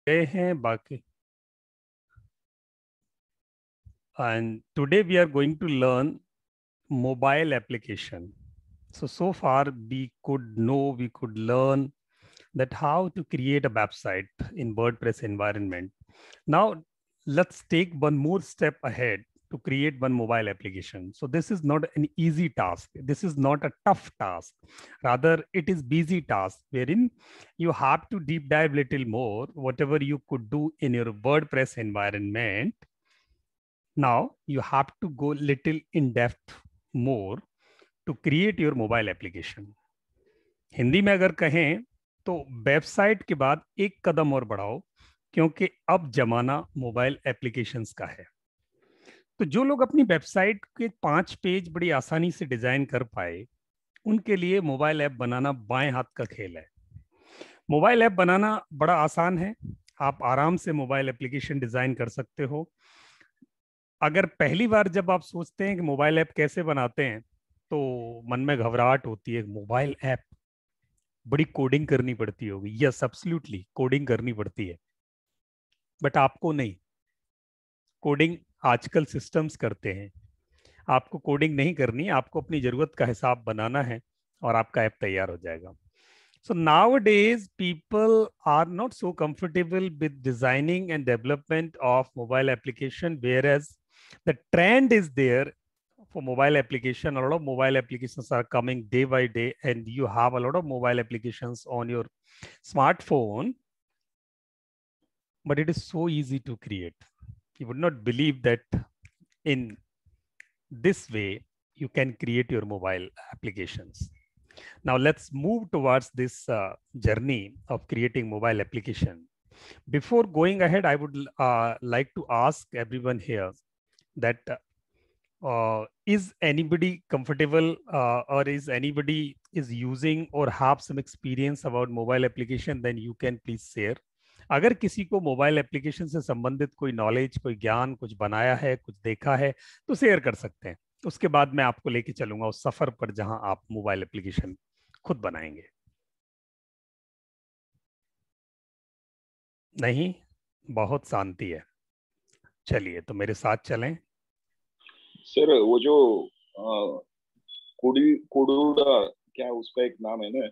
गए हैं बाकी. And today we are going to learn mobile application. So far we could learn that how to create a website in WordPress environment. Now let's take one more step ahead to create one mobile application. So this is not an easy task. This is not a tough task. Rather, it is busy task wherein you have to deep dive little more, whatever you could do in your WordPress environment. Now you have to go little in depth more to create your mobile application. Hindi में अगर कहें तो website के बाद एक कदम और बढ़ाओ, क्योंकि अब जमाना मोबाइल एप्लीकेशंस का है. तो जो लोग अपनी वेबसाइट के 5 पेज बड़ी आसानी से डिजाइन कर पाए, उनके लिए मोबाइल ऐप बनाना बाएं हाथ का खेल है. मोबाइल ऐप बनाना बड़ा आसान है. आप आराम से मोबाइल एप्लीकेशन डिजाइन कर सकते हो. अगर पहली बार जब आप सोचते हैं कि मोबाइल ऐप कैसे बनाते हैं, तो मन में घबराहट होती है. मोबाइल ऐप बड़ी कोडिंग करनी पड़ती होगी. यस, एब्सोल्युटली कोडिंग करनी पड़ती है, बट आपको नहीं. कोडिंग आजकल सिस्टम्स करते हैं. आपको कोडिंग नहीं करनी, आपको अपनी जरूरत का हिसाब बनाना है और आपका ऐप तैयार हो जाएगा. So nowadays people are not so comfortable with designing and development of mobile application, whereas the trend is there for mobile application. A lot of mobile applications are coming day by day, and you have a lot of mobile applications on your smartphone, but it is so easy to create. You would not believe that in this way you can create your mobile applications. Now let's move towards this journey of creating mobile application. Before going ahead, I would like to ask everyone here that is anybody comfortable or is anybody is using or have some experience about mobile application? Then you can please share. अगर किसी को mobile application से संबंधित कोई knowledge, कोई ज्ञान, कुछ बनाया है, कुछ देखा है, तो शेयर कर सकते हैं. उसके बाद मैं आपको लेके चलूंगा उस सफर पर जहां आप मोबाइल एप्लीकेशन खुद बनाएंगे. नहीं, बहुत शांति है. चलिए, तो मेरे साथ चलें. सर, वो जो कोडूडा, क्या उसका एक नाम है ना,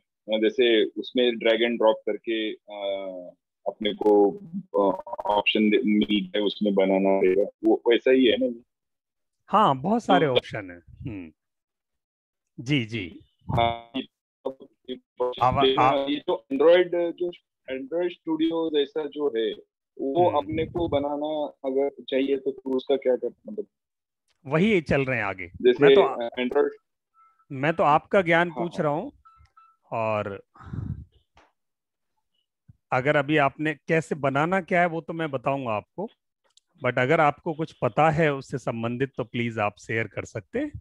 जैसे उसमें ड्रैग एंड ड्रॉप करके अपने को ऑप्शन मिलता है, उसमें बनाना रहेगा, वो वैसा ही है ना? हाँ, बहुत सारे ऑप्शन है. जी जी. हाँ, ये जो एंड्रॉइड स्टूडियो जैसा जो है, वो अपने को बनाना अगर चाहिए तो उसका क्या मतलब वही चल रहे हैं आगे. जैसे मैं तो आपका ज्ञान पूछ रहा हूँ, और अगर अभी आपने कैसे बनाना क्या है वो तो मैं बताऊंगा आपको, बट अगर आपको कुछ पता है उससे संबंधित तो प्लीज आप शेयर कर सकते हैं.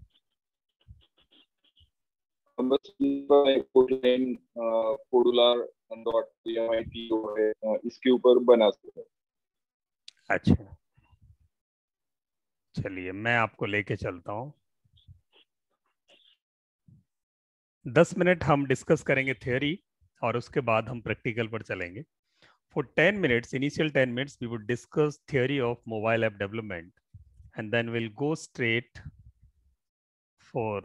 इसके ऊपर बना सकते हैं. अच्छा, चलिए मैं आपको लेके चलता हूँ. 10 मिनट हम डिस्कस करेंगे थ्योरी, और उसके बाद हम प्रैक्टिकल पर चलेंगे. For 10 minutes, initial 10 minutes, we would discuss theory of mobile app development, and then we'll go straight for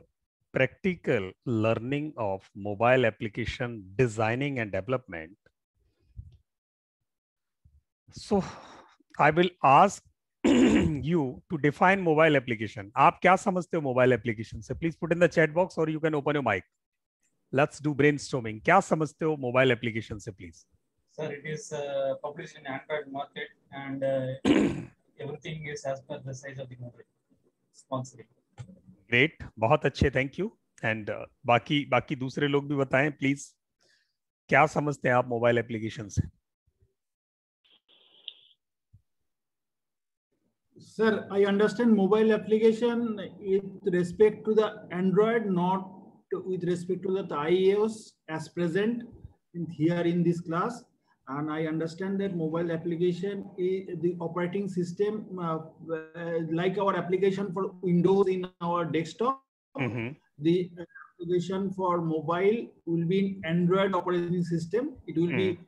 practical learning of mobile application designing and development. So I will ask you to define mobile application. आप क्या समझते हो mobile application से? Please put in the chat box, or you can open your mic. Let's do brainstorming. क्या समझते हो mobile application से, please? Sir, it is published in Android market, and everything is as per the size of the mobile. Sponsoring. Great, बहुत अच्छे, thank you. And बाकी दूसरे लोग भी बताएं प्लीज, क्या समझते हैं आप मोबाइल एप्लीकेशन से? Sir, I understand mobile application with respect to the Android, not with respect to the iOS as present here in this class. And I understand that mobile application is the operating system, like our application for Windows in our desktop. The application for mobile will be in Android operating system. It will be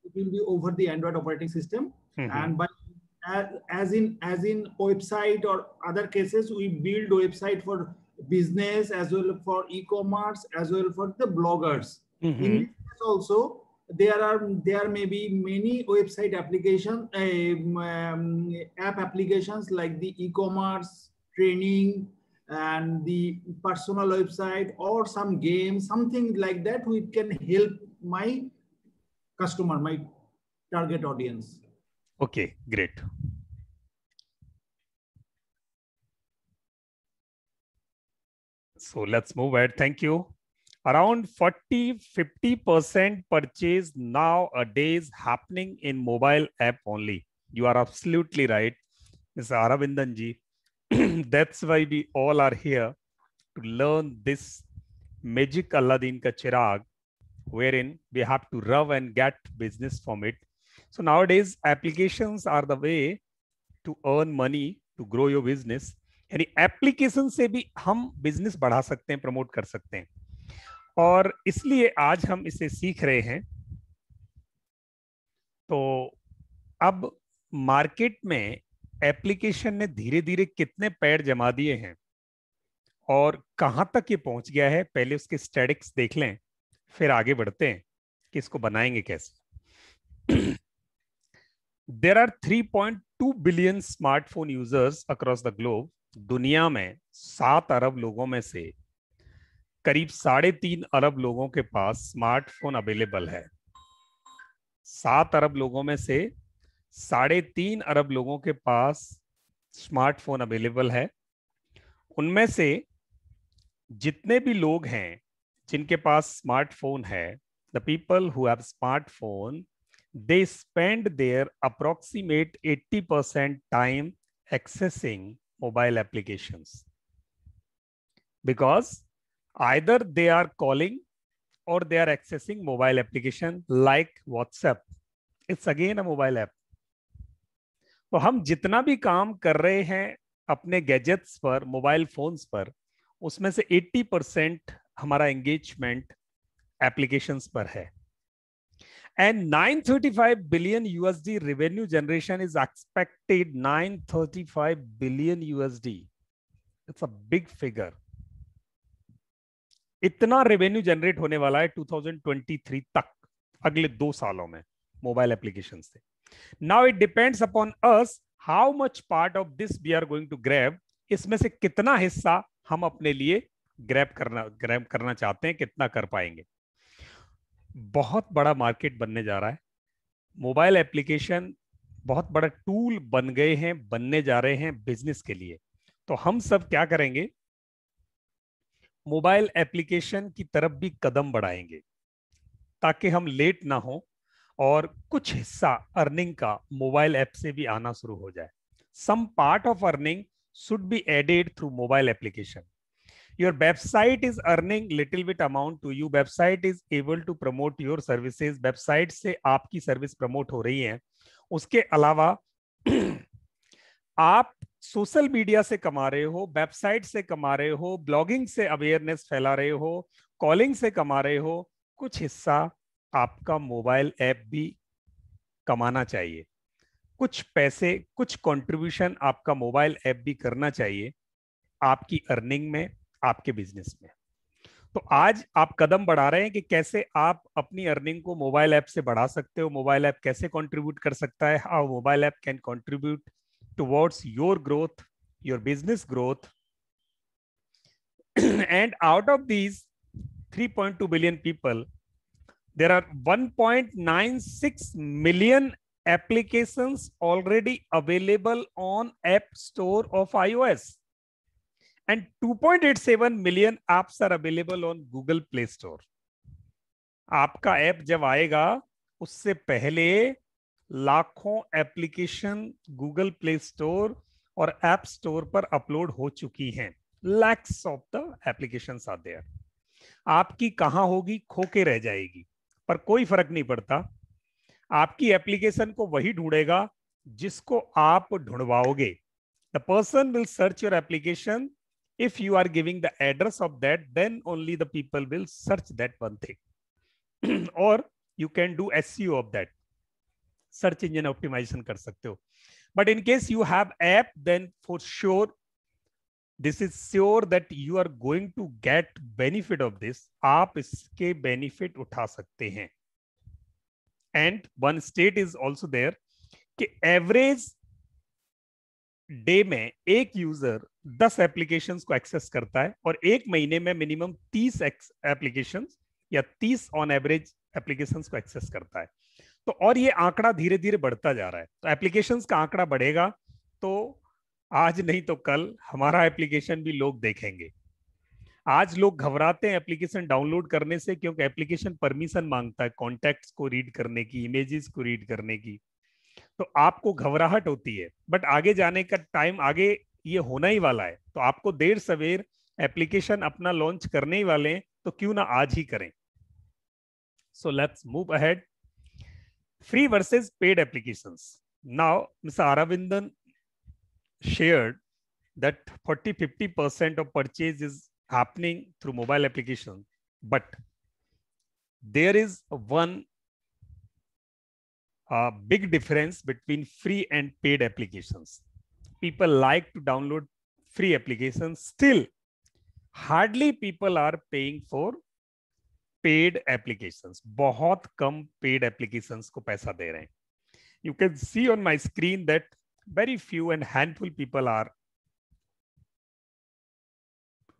it will be over the Android operating system. Mhm. And by as in website or other cases, we build website for business as well for e-commerce as well for the bloggers. In Mhm. this case also, there may be many website application app applications like the e-commerce, training, and the personal website, or some games, something like that, which can help my customer, my target audience. Okay, great. So let's move ahead. Thank you. Around 40-50% purchase nowadays happening in mobile app only. You are absolutely right, Mr. Aravindan ji. That's why we all are here to learn this magic Aladdin ka chirag, wherein we have to rub and get business from it. So nowadays applications are the way to earn money, to grow your business. यानी application से भी हम business बढ़ा सकते हैं, promote कर सकते हैं, और इसलिए आज हम इसे सीख रहे हैं। तो अब मार्केट में एप्लीकेशन ने धीरे धीरे कितने पैर जमा दिए हैं और कहां तक ये पहुंच गया है, पहले उसके स्टैटिक्स देख लें, फिर आगे बढ़ते हैं कि इसको बनाएंगे कैसे। There are 3.2 billion smartphone users across the globe. दुनिया में 7 अरब लोगों में से करीब 3.5 अरब लोगों के पास स्मार्टफोन अवेलेबल है। 7 अरब लोगों में से 3.5 अरब लोगों के पास स्मार्टफोन अवेलेबल है। उनमें से जितने भी लोग हैं जिनके पास स्मार्टफोन है, the people who have smartphone, they spend their approximate 80% time accessing mobile applications, because either they are calling or they are accessing mobile application like WhatsApp. It's again a mobile app. तो हम जितना भी काम कर रहे हैं अपने gadgets पर, मोबाइल फोन्स पर, उसमें से 80% हमारा एंगेजमेंट एप्लीकेशंस पर है। And 935 billion USD revenue generation is expected. 935 billion USD. It's a big figure. इतना रेवेन्यू जनरेट होने वाला है 2023 तक, अगले 2 सालों में मोबाइल एप्लीकेशन से। Now it depends upon us how much part of this we are going to grab. इसमें से कितना हिस्सा हम अपने लिए ग्रैब करना चाहते हैं, कितना कर पाएंगे। बहुत बड़ा मार्केट बनने जा रहा है। मोबाइल एप्लीकेशन बहुत बड़ा टूल बन गए हैं, बनने जा रहे हैं बिजनेस के लिए। तो हम सब क्या करेंगे, मोबाइल एप्लीकेशन की तरफ भी कदम बढ़ाएंगे ताकि हम लेट ना हो और कुछ हिस्सा अर्निंग का मोबाइल ऐप से भी आना शुरू हो जाए। Some part of earning should be added through mobile application. Your website is earning little bit amount to you. Website is able to promote your services. Website से आपकी सर्विस प्रमोट हो रही है। उसके अलावा आप सोशल मीडिया से कमा रहे हो, वेबसाइट से कमा रहे हो, ब्लॉगिंग से अवेयरनेस फैला रहे हो, कॉलिंग से कमा रहे हो। कुछ हिस्सा आपका मोबाइल ऐप भी कमाना चाहिए। कुछ पैसे, कुछ कंट्रीब्यूशन आपका मोबाइल ऐप भी करना चाहिए आपकी अर्निंग में, आपके बिजनेस में। तो आज आप कदम बढ़ा रहे हैं कि कैसे आप अपनी अर्निंग को मोबाइल ऐप से बढ़ा सकते हो, मोबाइल ऐप कैसे कंट्रीब्यूट कर सकता है, how mobile app can contribute towards your growth, your business growth. And out of these 3.2 billion people, there are 1.96 million applications already available on App Store of iOS. And 2.87 million apps are available on Google Play Store. आपका app जब आएगा उससे पहले लाखों application Google Play store और app store पर upload हो चुकी हैं। Lakhs of the applications are there. आपकी कहां होगी, खो के रह जाएगी, पर कोई फर्क नहीं पड़ता। आपकी एप्लीकेशन को वही ढूंढेगा जिसको आप ढूंढवाओगे। The person will search your application. If you are giving the address of that, then only the people will search that one thing. Or you can do SEO of that. Search engine optimisation कर सकते हो. But in case you have app, then for sure this is sure that you are going to get benefit of this. आप इसके benefit उठा सकते हैं. And one stat is also there कि average day में एक यूजर 10 एप्लीकेशंस को access करता है और एक महीने में मिनिमम 30 एप्लीकेशंस या 30 ऑन एवरेज एप्लीकेशंस को एक्सेस करता है. तो और ये आंकड़ा धीरे धीरे बढ़ता जा रहा है. तो एप्लीकेशंस का आंकड़ा बढ़ेगा तो आज नहीं तो कल हमारा एप्लीकेशन भी लोग देखेंगे. आज लोग घबराते हैं एप्लीकेशन डाउनलोड करने से, क्योंकि एप्लीकेशन परमिशन मांगता है कॉन्टैक्ट्स को रीड करने की, इमेजेस को रीड करने की. तो आपको घबराहट होती है, बट आगे जाने का टाइम, आगे ये होना ही वाला है. तो आपको देर सवेर एप्लीकेशन अपना लॉन्च करने ही वाले हैं, तो क्यों ना आज ही करें. So let's move ahead. Free versus paid applications. Now, Mr. Aravindan shared that 40-50% of purchase is happening through mobile application, but there is one big difference between free and paid applications. People like to download free applications. Still, hardly people are paying for paid applications. बहुत कम paid applications को पैसा दे रहे हैं. You can see on my screen that very few and handful people are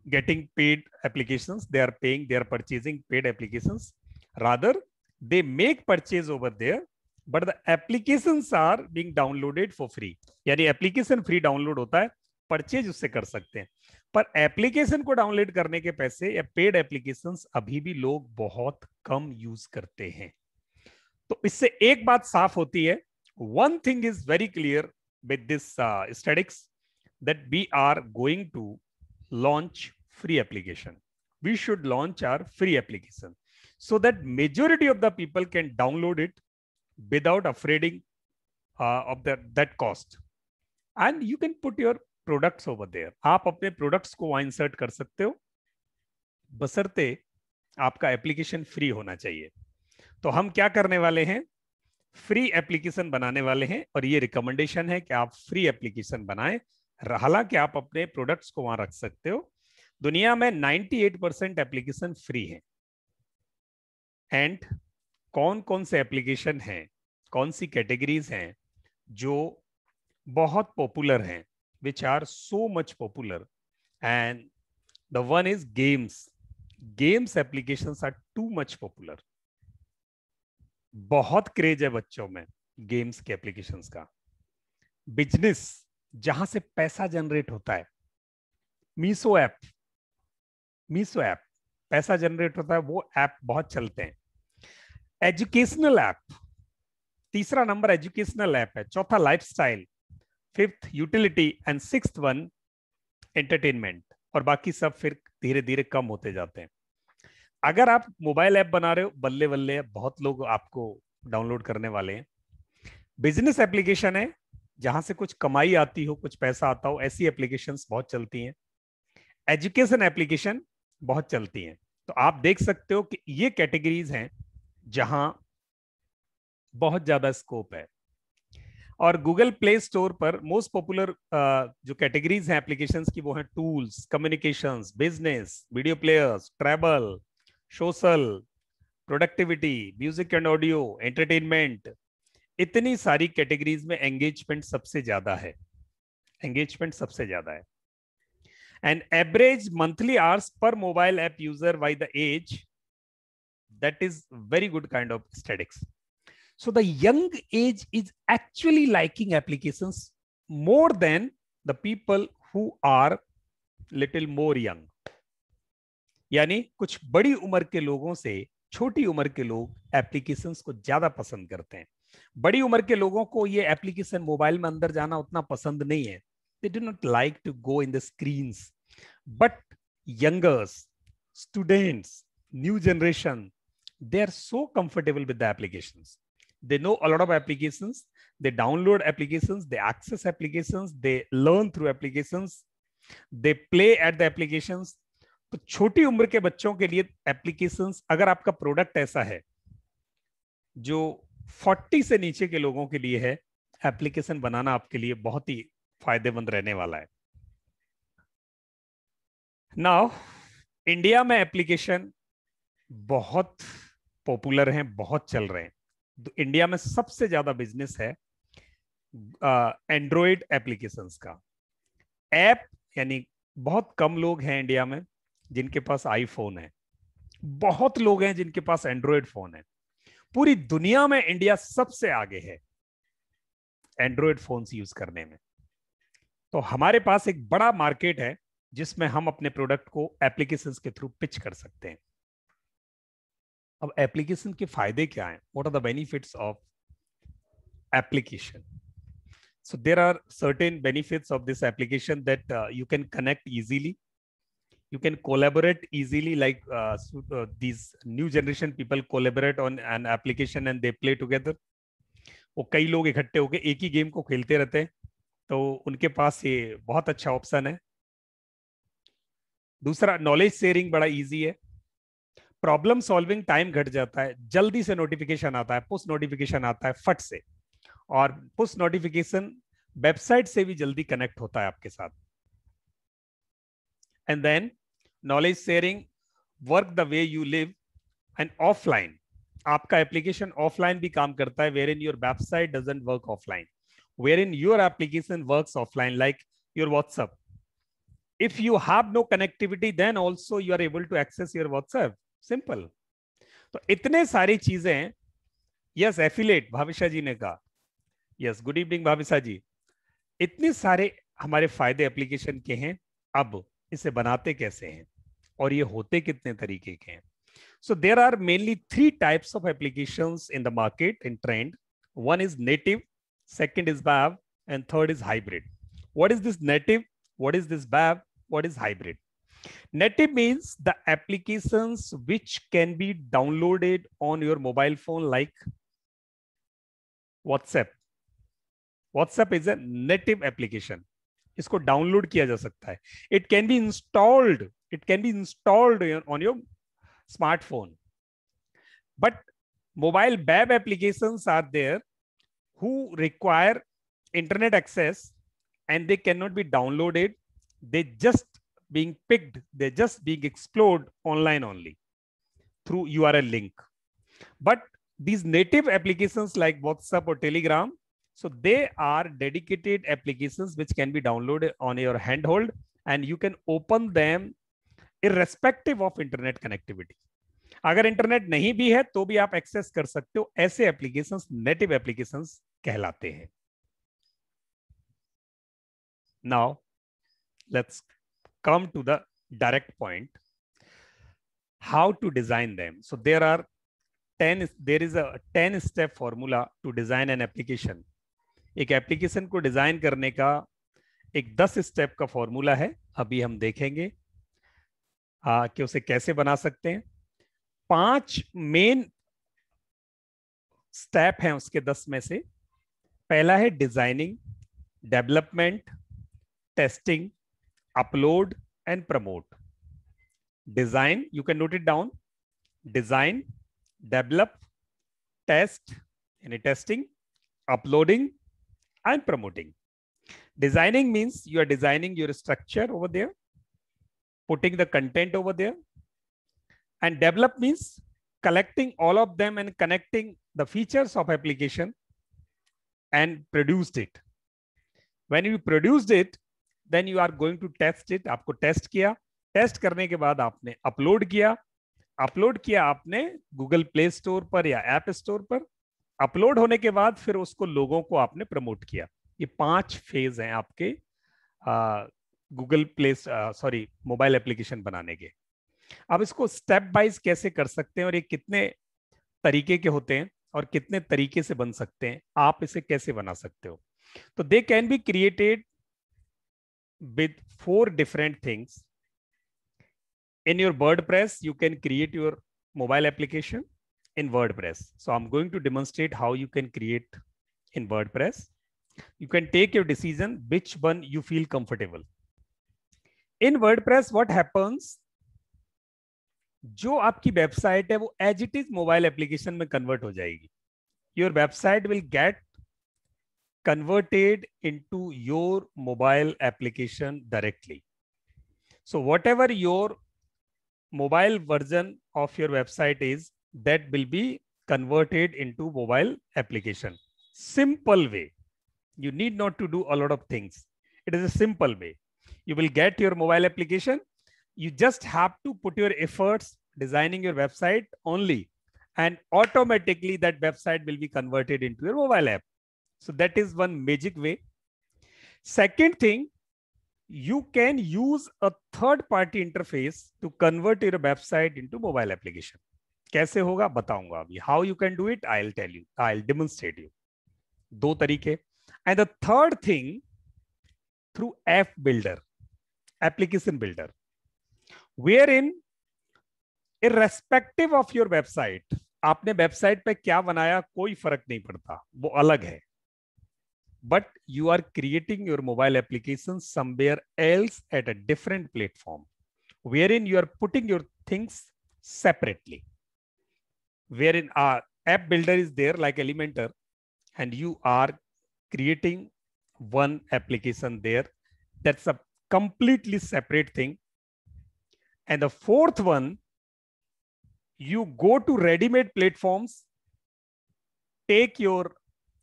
getting paid applications. They are paying, they are purchasing paid applications. Rather they make purchase over there, but the applications are being downloaded for free. यानी application free download होता है, purchase उससे कर सकते हैं, पर application को download करने के पैसे या पेड एप्लीकेशंस अभी भी लोग बहुत कम यूज करते हैं. तो इससे एक बात साफ होती है. One thing is very clear with this statistics, that we are going to launch free application. We should launch our free application so that majority of the people can download it without afraid of that cost. And you can put your products over there. आप अपने products को वहां insert कर सकते हो, बशर्ते आपका application free होना चाहिए. तो हम क्या करने वाले हैं, फ्री एप्लीकेशन बनाने वाले हैं, और ये रिकमेंडेशन है कि आप फ्री एप्लीकेशन बनाएं. हालांकि आप अपने प्रोडक्ट्स को वहां रख सकते हो. दुनिया में 98% एप्लीकेशन फ्री है. एंड कौन कौन से एप्लीकेशन हैं, कौन सी कैटेगरीज हैं जो बहुत पॉपुलर हैं, which are so much popular, and the one is games. Games applications are too much popular. बहुत क्रेज है बच्चों में गेम्स के एप्लीकेशंस का. बिजनेस जहां से पैसा जनरेट होता है, मीशो ऐप पैसा जनरेट होता है, वो ऐप बहुत चलते हैं. एजुकेशनल ऐप, तीसरा नंबर एजुकेशनल ऐप है. चौथा lifestyle, fifth utility, and sixth one entertainment. और बाकी सब फिर धीरे धीरे कम होते जाते हैं. अगर आप मोबाइल ऐप बना रहे हो, बल्ले बल्ले बहुत लोग आपको डाउनलोड करने वाले हैं. बिजनेस एप्लीकेशन है, जहां से कुछ कमाई आती हो, कुछ पैसा आता हो, ऐसी एप्लीकेशंस बहुत चलती हैं. एजुकेशन एप्लीकेशन बहुत चलती हैं. तो आप देख सकते हो कि ये कैटेगरीज हैं जहां बहुत ज्यादा स्कोप है. और गूगल प्ले स्टोर पर मोस्ट पॉपुलर जो कैटेगरीज हैं एप्लीकेशंस की, वो हैं tools, communications, business, video players, travel, social, productivity, music and audio, entertainment. इतनी सारी कैटेगरीज में एंगेजमेंट सबसे ज्यादा है. एंड एवरेज मंथली आवर्स पर mobile app user by the age, that is very good kind of statistics. So the young age is actually liking applications more than the people who are little more young. यानी कुछ बड़ी उम्र के लोगों से छोटी उम्र के लोग एप्लीकेशंस को ज्यादा पसंद करते हैं. बड़ी उम्र के लोगों को ये एप्लीकेशन मोबाइल में अंदर जाना उतना पसंद नहीं है. They do not like to go in the screens. But youngers, students, new generation, they are so comfortable with the applications. They know a lot of applications. They download applications. They access applications. They learn through applications. They play at the applications. तो छोटी उम्र के बच्चों के लिए applications, अगर आपका product ऐसा है जो 40 से नीचे के लोगों के लिए है, एप्लीकेशन बनाना आपके लिए बहुत ही फायदेमंद रहने वाला है। नाउ इंडिया में एप्लीकेशन बहुत पॉपुलर हैं, बहुत चल रहे हैं। इंडिया में सबसे ज्यादा बिजनेस है एंड्रॉयड एप्लीकेशंस का। ऐप यानी बहुत कम लोग हैं इंडिया में जिनके पास आईफोन है, बहुत लोग हैं जिनके पास एंड्रॉयड फोन है। पूरी दुनिया में इंडिया सबसे आगे है एंड्रॉयड फोन्स यूज करने में। तो हमारे पास एक बड़ा मार्केट है जिसमें हम अपने प्रोडक्ट को एप्लीकेशंस के थ्रू पिच कर सकते हैं। अब एप्लीकेशन के फायदे क्या हैं? What are the benefits of application? So there are certain benefits of this application that you can connect easily. You can collaborate easily, like these new generation people collaborate on an application and they play together. वो कई लोग इकट्ठे होकर एक ही game को खेलते रहते हैं, तो उनके पास ये बहुत अच्छा ऑप्शन है। दूसरा, नॉलेज शेयरिंग बड़ा इजी है। प्रॉब्लम सॉल्विंग टाइम घट जाता है, जल्दी से नोटिफिकेशन आता है, पुश नोटिफिकेशन आता है फट से, और पुश नोटिफिकेशन वेबसाइट से भी जल्दी कनेक्ट होता है आपके साथ। And then knowledge sharing work the way you live and offline. आपका एप्लीकेशन ऑफलाइन भी काम करता है, where in your website doesn't work offline, where in your application works offline, like your WhatsApp. If you have no connectivity then also you are able to access your WhatsApp, simple. तो इतने सारी चीजें। Yes, affiliate Bhavisha जी ने कहा। Yes, good evening Bhavisha जी। इतने सारे हमारे फायदे एप्लीकेशन के हैं। अब इसे बनाते कैसे हैं और ये होते कितने तरीके के हैं? So there are mainly 3 types of applications in the market in trend. One is native, second is BAV, and third is hybrid. What is this native? What is this BAV? What is hybrid? Native means the applications which can be downloaded on your mobile phone, like WhatsApp. WhatsApp is a native application. इसको download किया जा सकता है. It can be installed. It can be installed on your smartphone. But mobile web applications are there who require internet access and they cannot be downloaded. They just being picked. They just being explored online only through URL link. But these native applications like WhatsApp or Telegram, so they are dedicated applications which can be downloaded on your handheld and you can open them irrespective of internet connectivity. अगर internet नहीं भी है तो भी आप access कर सकते हो. ऐसे एप्लीकेशंस नेटिव एप्लीकेशंस कहलाते हैं. Now let's come to the direct point. How to design them? So there is a 10-step formula to design an application. एक एप्लीकेशन को डिजाइन करने का एक 10 स्टेप का फॉर्मूला है. अभी हम देखेंगे कि उसे कैसे बना सकते हैं. 5 मेन स्टेप हैं उसके 10 में से. पहला है designing, development, testing, upload and promote. Design, you can note it down. Design, develop, test यानी testing, uploading and promoting. Designing means you are designing your structure over there, putting the content over there, and develop means collecting all of them and connecting the features of application and produced it. When you produced it, then you are going to test it. आपको test किया, test करने के बाद आपने upload किया, upload किया आपने Google Play Store पर या ऐप स्टोर पर. अपलोड होने के बाद फिर उसको लोगों को आपने प्रमोट किया. ये 5 फेज हैं आपके गूगल प्ले मोबाइल एप्लीकेशन बनाने के. अब इसको स्टेप वाइज कैसे कर सकते हैं और ये कितने तरीके के होते हैं और कितने तरीके से बन सकते हैं, आप इसे कैसे बना सकते हो. तो they can be created with 4 different things. In your WordPress you can create your mobile application in WordPress. So I'm going to demonstrate how you can create in WordPress. You can take your decision which one you feel comfortable. In WordPress what happens, जो आपकी website है वो as it is mobile application में convert हो जाएगी. your website will get converted into your mobile application directly. So whatever your mobile version of your website is, that will be converted into mobile application. Simple way. You need not to do a lot of things. It is a simple way. You will get your mobile application. You just have to put your efforts designing your website only, and automatically that website will be converted into your mobile app. So that is one magic way. Second thing, you can use a third-party interface to convert your website into mobile application. कैसे होगा बताऊंगा अभी. How you can do it, I'll tell you. I'll demonstrate you. दो तरीके. And the third thing, through app builder, application builder, wherein irrespective of your website, आपने website पे क्या बनाया कोई फर्क नहीं पड़ता, वो अलग है. But you are creating your mobile application somewhere else at a different platform, wherein you are putting your things separately. Wherein our app builder is there like Elementor, and you are creating one application there. That's a completely separate thing. And the fourth one, you go to ready-made platforms, take your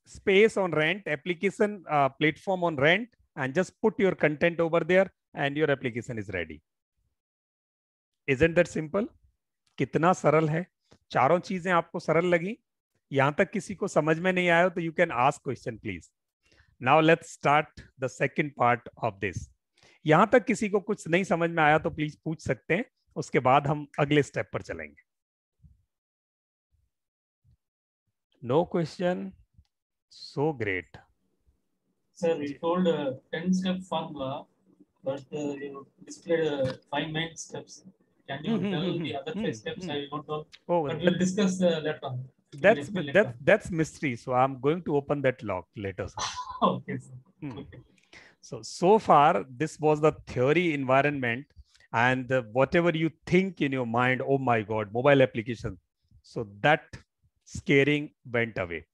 space on rent, application platform on rent, and just put your content over there and your application is ready. Isn't that simple? कितना सरल है. चारों चीजें आपको सरल लगी. यहां तक किसी को समझ में नहीं आया तो you can ask question please. Now let's start the second part of this. यहां तक किसी को कुछ नहीं समझ में आया तो प्लीज पूछ सकते हैं, उसके बाद हम अगले स्टेप पर चलेंगे. No question. So great. Sir, you told 10-step formula, but you displayed 5 main steps. Can you tell the other 5 steps? I don't know. Oh, but we'll discuss later on. That's mystery. So I'm going to open that lock later. Okay, sir. Okay. So far, this was the theory environment, and whatever you think in your mind, oh my God, mobile application. So that scaring went away.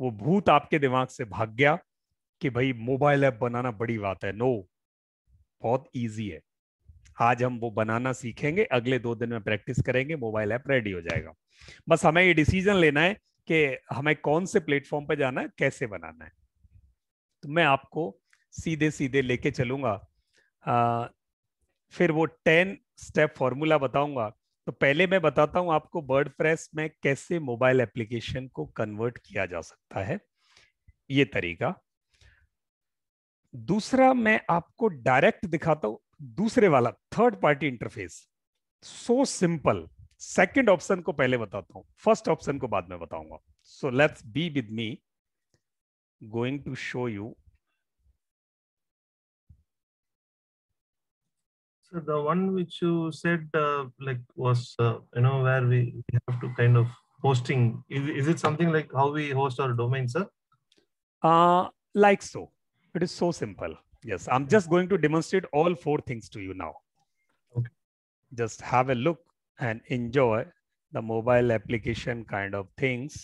वो भूत आपके दिमाग से भाग गया कि भाई mobile app बनाना बड़ी बात है. नो, बहुत इजी है. आज हम वो बनाना सीखेंगे, अगले 2 दिन में प्रैक्टिस करेंगे, मोबाइल ऐप रेडी हो जाएगा. बस हमें ये डिसीजन लेना है कि हमें कौन से प्लेटफॉर्म पे जाना है, कैसे बनाना है. तो मैं आपको सीधे सीधे लेके चलूंगा. फिर वो 10 स्टेप फॉर्मूला बताऊंगा. तो पहले मैं बताता हूं आपको वर्डप्रेस में कैसे मोबाइल एप्लीकेशन को कन्वर्ट किया जा सकता है, ये तरीका. दूसरा मैं आपको डायरेक्ट दिखाता हूं, दूसरे वाला third party interface. So simple. Second option को पहले बताता हूं, फर्स्ट ऑप्शन को बाद में बताऊंगा. So let's be with me, going to show you. So the one which you said was where we have to kind of hosting. Is it something like how we host our domain, sir? Like so. It is so simple. Yes, I'm just going to demonstrate all 4 things to you now. Okay. Just have a look and enjoy the mobile application kind of things.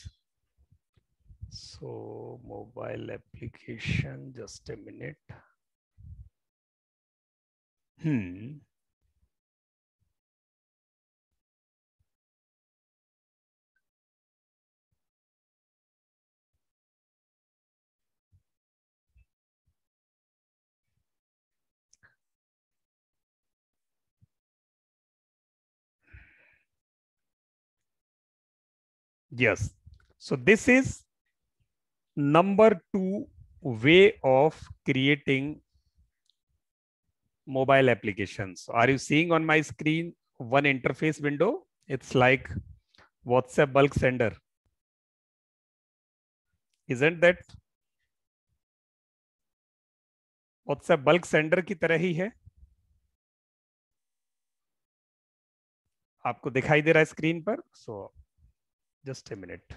So mobile application, just a minute. Yes. So this is number 2 way of creating mobile applications. Are you seeing on my screen one interface window? It's like WhatsApp bulk sender. Isn't that? WhatsApp bulk sender की तरह ही है. आपको दिखाई दे रहा है screen पर. So just a minute.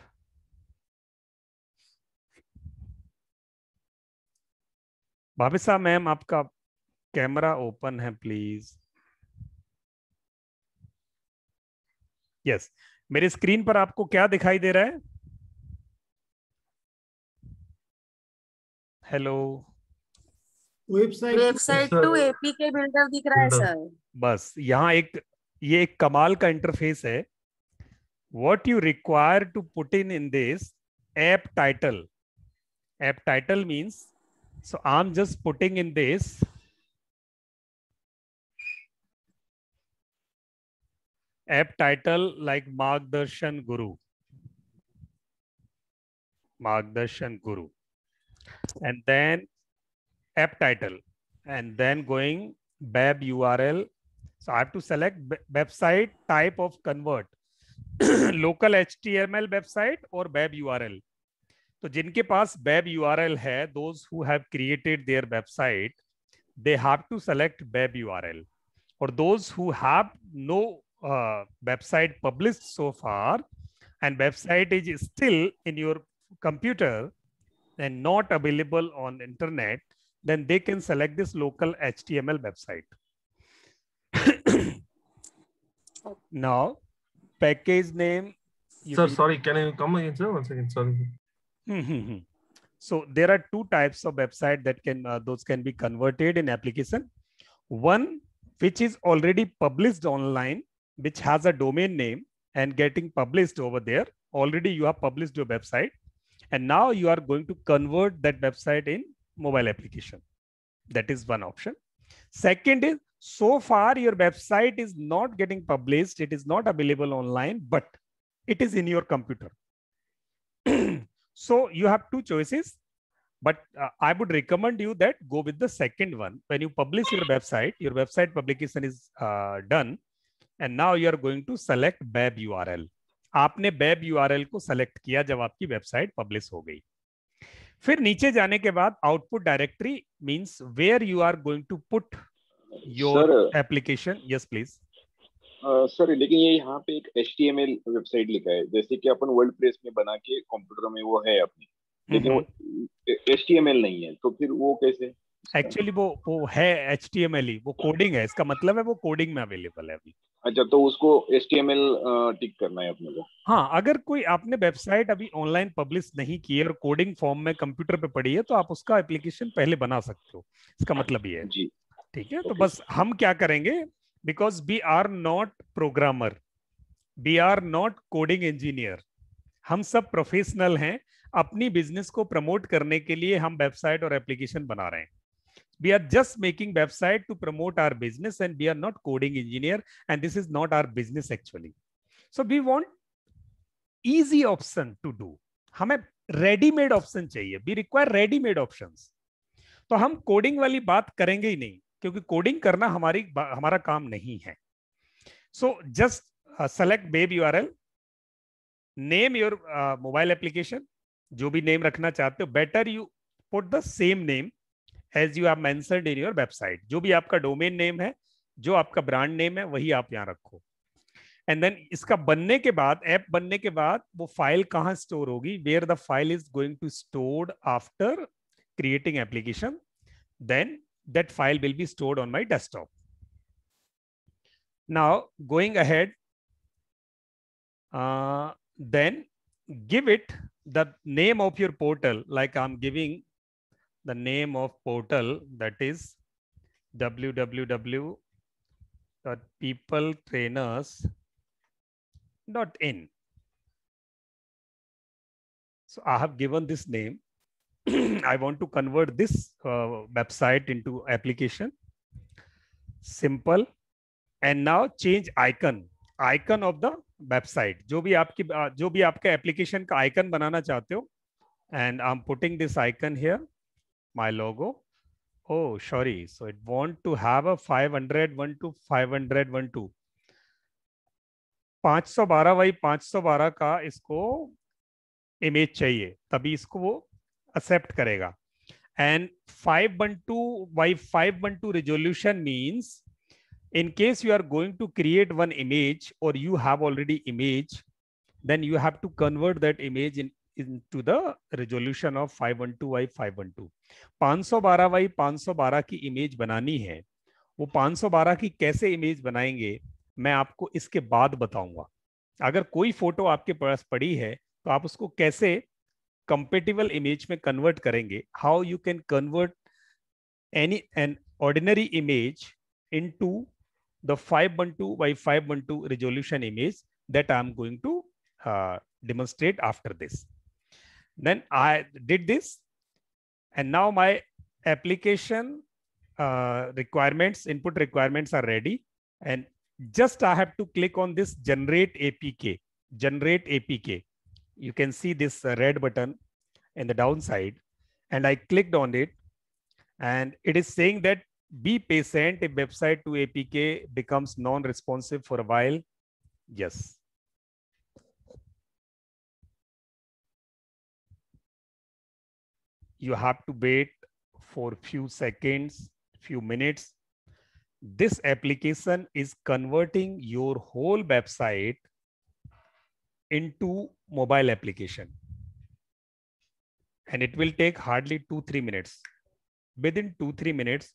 Bhavisa ma'am, आपका कैमरा ओपन है प्लीज. यस, मेरे स्क्रीन पर आपको क्या दिखाई दे रहा है? Hello, website to APK builder दिख रहा है सर। बस यहाँ ये एक कमाल का इंटरफेस है. What you require to put in this app title. App title means, so I'm just putting in this app title like Margdarshan Guru. Margdarshan Guru. And then app title. And then going web URL. So I have to select website type of convert. Local HTML website और web URL. तो जिनके पास web URL है, those who have created their website, they have to select web URL. Or those who have no website published so far and website is still in your computer and not available on internet, then they can select this local HTML website. Now, package name. Sir, sorry, can you come again, sir? 1 second, sorry. So there are two types of website that can those can be converted in application. One which is already published online, which has a domain name and getting published over there. Already you have published your website, and now you are going to convert that website in mobile application. That is one option. Second is, so far your website is not getting published, it is not available online, but it is in your computer. So you have two choices, but I would recommend you that go with the second one. When you publish your website publication is done, and now you are going to select web URL. आपने web URL को select किया जब आपकी website publish हो गई. फिर नीचे जाने के बाद output directory means where you are going to put your application. Yes, please. Sir लेकिन ये यहाँ पे एक HTML वेबसाइट लिखा है, जैसे कि अपन वर्डप्रेस में बना के कंप्यूटर में वो है अपनी, लेकिन वो HTML नहीं है, तो फिर वो कैसे? एक्चुअली वो है HTML ही, वो कोडिंग है, इसका मतलब है वो कोडिंग में अवेलेबल है अभी. अच्छा, तो उसको HTML टिक करना है अपने को. हाँ, अगर कोई आपने वेबसाइट अभी ऑनलाइन पब्लिश नहीं की है और कोडिंग फॉर्म में कंप्यूटर पे पड़ी है, तो आप उसका एप्लीकेशन पहले बना सकते हो. इसका मतलब ये है. जी, ठीक है. तो बस हम क्या करेंगे, because we are not programmer, we are not coding engineer, हम सब प्रोफेशनल हैं. अपनी बिजनेस को प्रमोट करने के लिए हम वेबसाइट और एप्लीकेशन बना रहे हैं. We are just making website to promote our business, and we are not coding engineer, and this is not our business actually. So we want easy option to do. हमें ready-made option चाहिए. We require ready-made options. तो हम coding वाली बात करेंगे ही नहीं, क्योंकि coding करना हमारा काम नहीं है. So just select web URL, name your mobile application, जो भी नेम रखना चाहते हो. Better you put the same name as you have mentioned in your website. जो भी आपका डोमेन नेम है, जो आपका ब्रांड नेम है, वही आप यहाँ रखो. एंड देन इसका बनने के बाद, ऐप बनने के बाद, वो फाइल कहाँ स्टोर होगी, where the file is going to stored after creating application, then that file will be stored on my desktop. Now going ahead, then give it the name of your portal, like I'm giving the name of portal, that is www.peopletrainers.in. So I have given this name. I want to convert this website into application. Simple. And now change icon of the website. जो भी आपके application का icon बनाना चाहते हो. And I'm putting this icon here, my logo. Oh, sorry. So it want to have a 500:1 500:1 512 by 512 का इसको image चाहिए, तभी इसको वो एक्सेप्ट करेगा. And 512 by 512 resolution means in case you are going to create one image or you have already image, then you have to convert that image into the resolution of 512 by 512. 512 by 512 की image बनानी है. वो 512 की कैसे image बनाएंगे मैं आपको इसके बाद बताऊंगा. अगर कोई फोटो आपके पास पड़ी है तो आप उसको कैसे कंपेटिबल इमेज में कन्वर्ट करेंगे, how you can convert an ordinary image into the 512 by 512 resolution image that I'm going to demonstrate after this. Then I did this, and now my application requirements, input requirements are ready, and just I have to click on this generate APK. Generate APK. You can see this red button in the downside, and I clicked on it. And it is saying that be patient if website to APK becomes non-responsive for a while. Yes. You have to wait for few seconds, few minutes. This application is converting your whole website into mobile application. And it will take hardly 2-3 minutes. Within 2-3 minutes,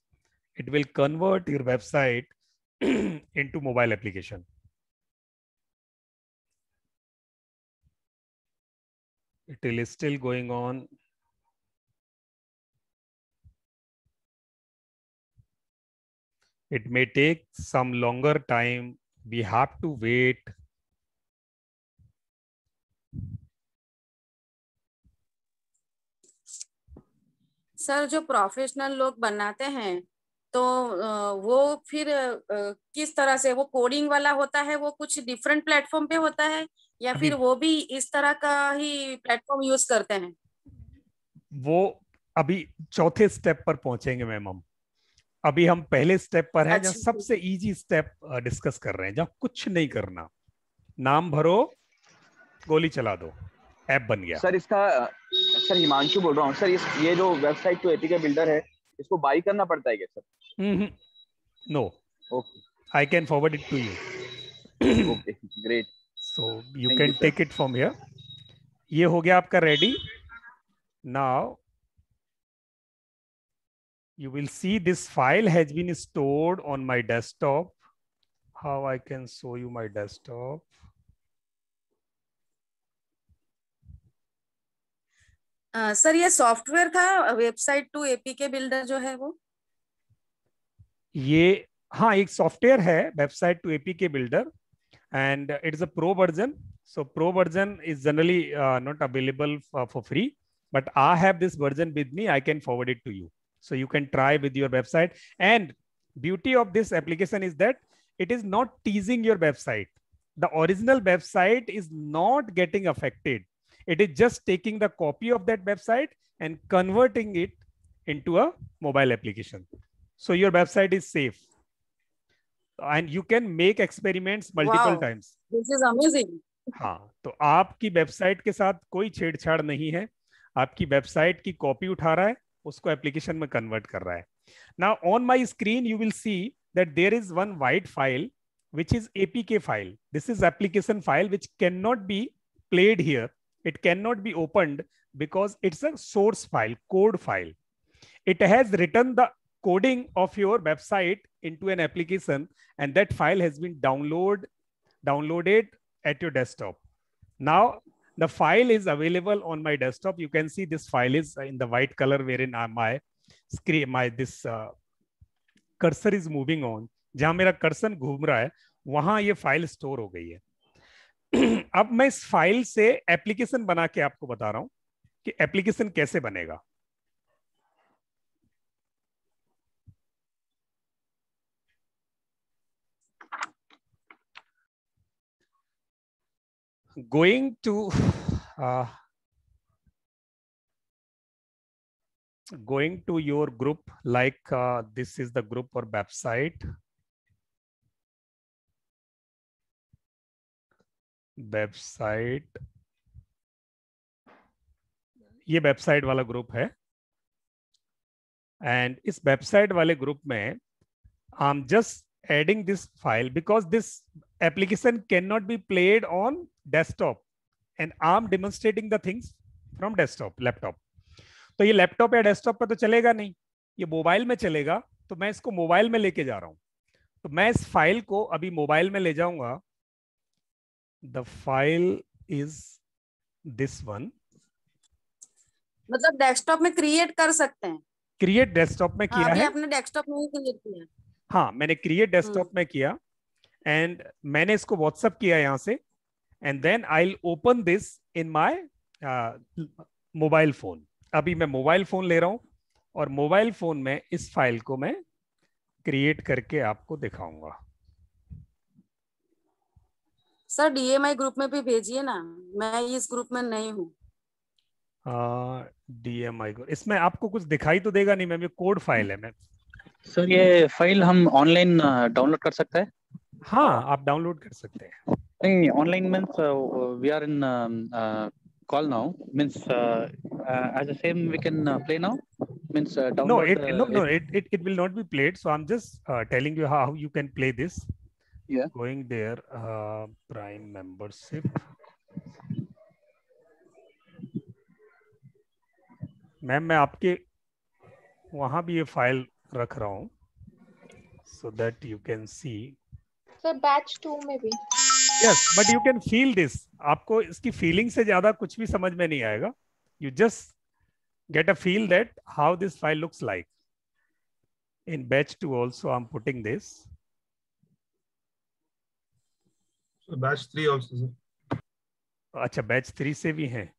it will convert your website into mobile application. It is still going on. It may take some longer time. We have to wait. Sir जो professional लोग बनाते हैं तो वो फिर किस तरह से, वो कोडिंग वाला होता है, वो कुछ डिफरेंट प्लेटफॉर्म पे होता है या फिर वो भी इस तरह का ही प्लेटफॉर्म यूज करते हैं? वो अभी चौथे स्टेप पर पहुंचेंगे मैम हम। अभी हम पहले स्टेप पर हैं, जहाँ सबसे इजी स्टेप डिस्कस कर रहे हैं, जहाँ कुछ नहीं करना, नाम भरो, गोली चला दो, ऐप बन गया। सर इसका, सर हिमांशु बोल रहा हूँ सर, ये जो वेबसाइट टू एपीके बिल्डर है, इसको बाय करना पड़ता है क्या sir? No, okay, I can forward it to you. Okay, great, so you can take it from here. ये हो गया आपका ready. Now you will see this file has been stored on my desktop. How I can show you my desktop? Sir ये software था website to APK builder जो है वो? ये हाँ एक सॉफ्टवेयर है website to APK builder, and it is a pro version. So pro version is generally not available for free, but I have this version with me. I can forward it to you. So you can try with your website. And beauty of this application is that it is not teasing your website. The original website is not getting affected. It is just taking the copy of that website and converting it into a mobile application. So your website is safe. And you can make experiments multiple times. This is amazing. हाँ, तो आपकी website के साथ कोई छेड़छाड़ नहीं है। आपकी वेबसाइट की कॉपी उठा रहा है, उसको एप्लीकेशन में कन्वर्ट कर रहा है। Now on my screen you will see that there is one white file which is APK file. This is application file which can not be played here, it can not be opened because it's a source file, code file. It has written the coding of your website into an application, and that file has been downloaded at your desktop. Now the file is available on my desktop. You can see this file is in the white color wherein my screen, this cursor is moving on. जहां मेरा cursor घूम रहा है वहां ये file store हो गई है। अब मैं इस फाइल से एप्लीकेशन बना के आपको बता रहा हूं कि एप्लीकेशन कैसे बनेगा। Going to your group, like this is the group or website. ये वेबसाइट वाला ग्रुप है, एंड इस वेबसाइट वाले ग्रुप में I am just adding this file because this application cannot be played on desktop, and I'm demonstrating the things from desktop, laptop. तो ये laptop या desktop पर तो चलेगा नहीं, ये मोबाइल में चलेगा, तो मैं इसको मोबाइल में लेके जा रहा हूं। तो मैं इस फाइल को अभी मोबाइल में ले जाऊंगा। The file is this one, मतलब डेस्कटॉप में क्रिएट कर सकते हैं। क्रिएट डेस्कटॉप में किया अभी है। आपने डेस्कटॉप में ही क्रिएट किया। हाँ, मैंने क्रिएट डेस्कटॉप में किया एंड मैंने इसको व्हाट्सएप किया यहाँ से and then I will open this in my mobile phone. अभी मैं मोबाइल फोन ले रहा हूँ और मोबाइल फोन में इस फाइल को मैं क्रिएट करके आपको दिखाऊंगा। सर डीएमआई ग्रुप में भी भेजिए ना, मैं इस ग्रुप में नहीं हूँ। डीएमआई को इसमें आपको कुछ दिखाई तो देगा नहीं, मैं कोड फाइल है। मैं सर ये फाइल हम ऑनलाइन डाउनलोड कर सकते हैं? हाँ, आप डाउनलोड कर सकते हैं। नहीं, online means we are in call now, means as the same we can play now, means download. No, it will not be played. So I'm just telling you how you can play this. Yeah. Going there, Prime membership. Ma'am मैं आपके वहां भी ये file रख रहा हूँ so that you can see. Sir batch 2 में भी। Yes, but you can feel this. आपको इसकी फीलिंग से ज्यादा कुछ भी समझ में नहीं आएगा. You just get a feel that how this file looks like. In batch 2 also I'm putting this. So batch 3 also, sir. अच्छा, batch 3 से भी हैं.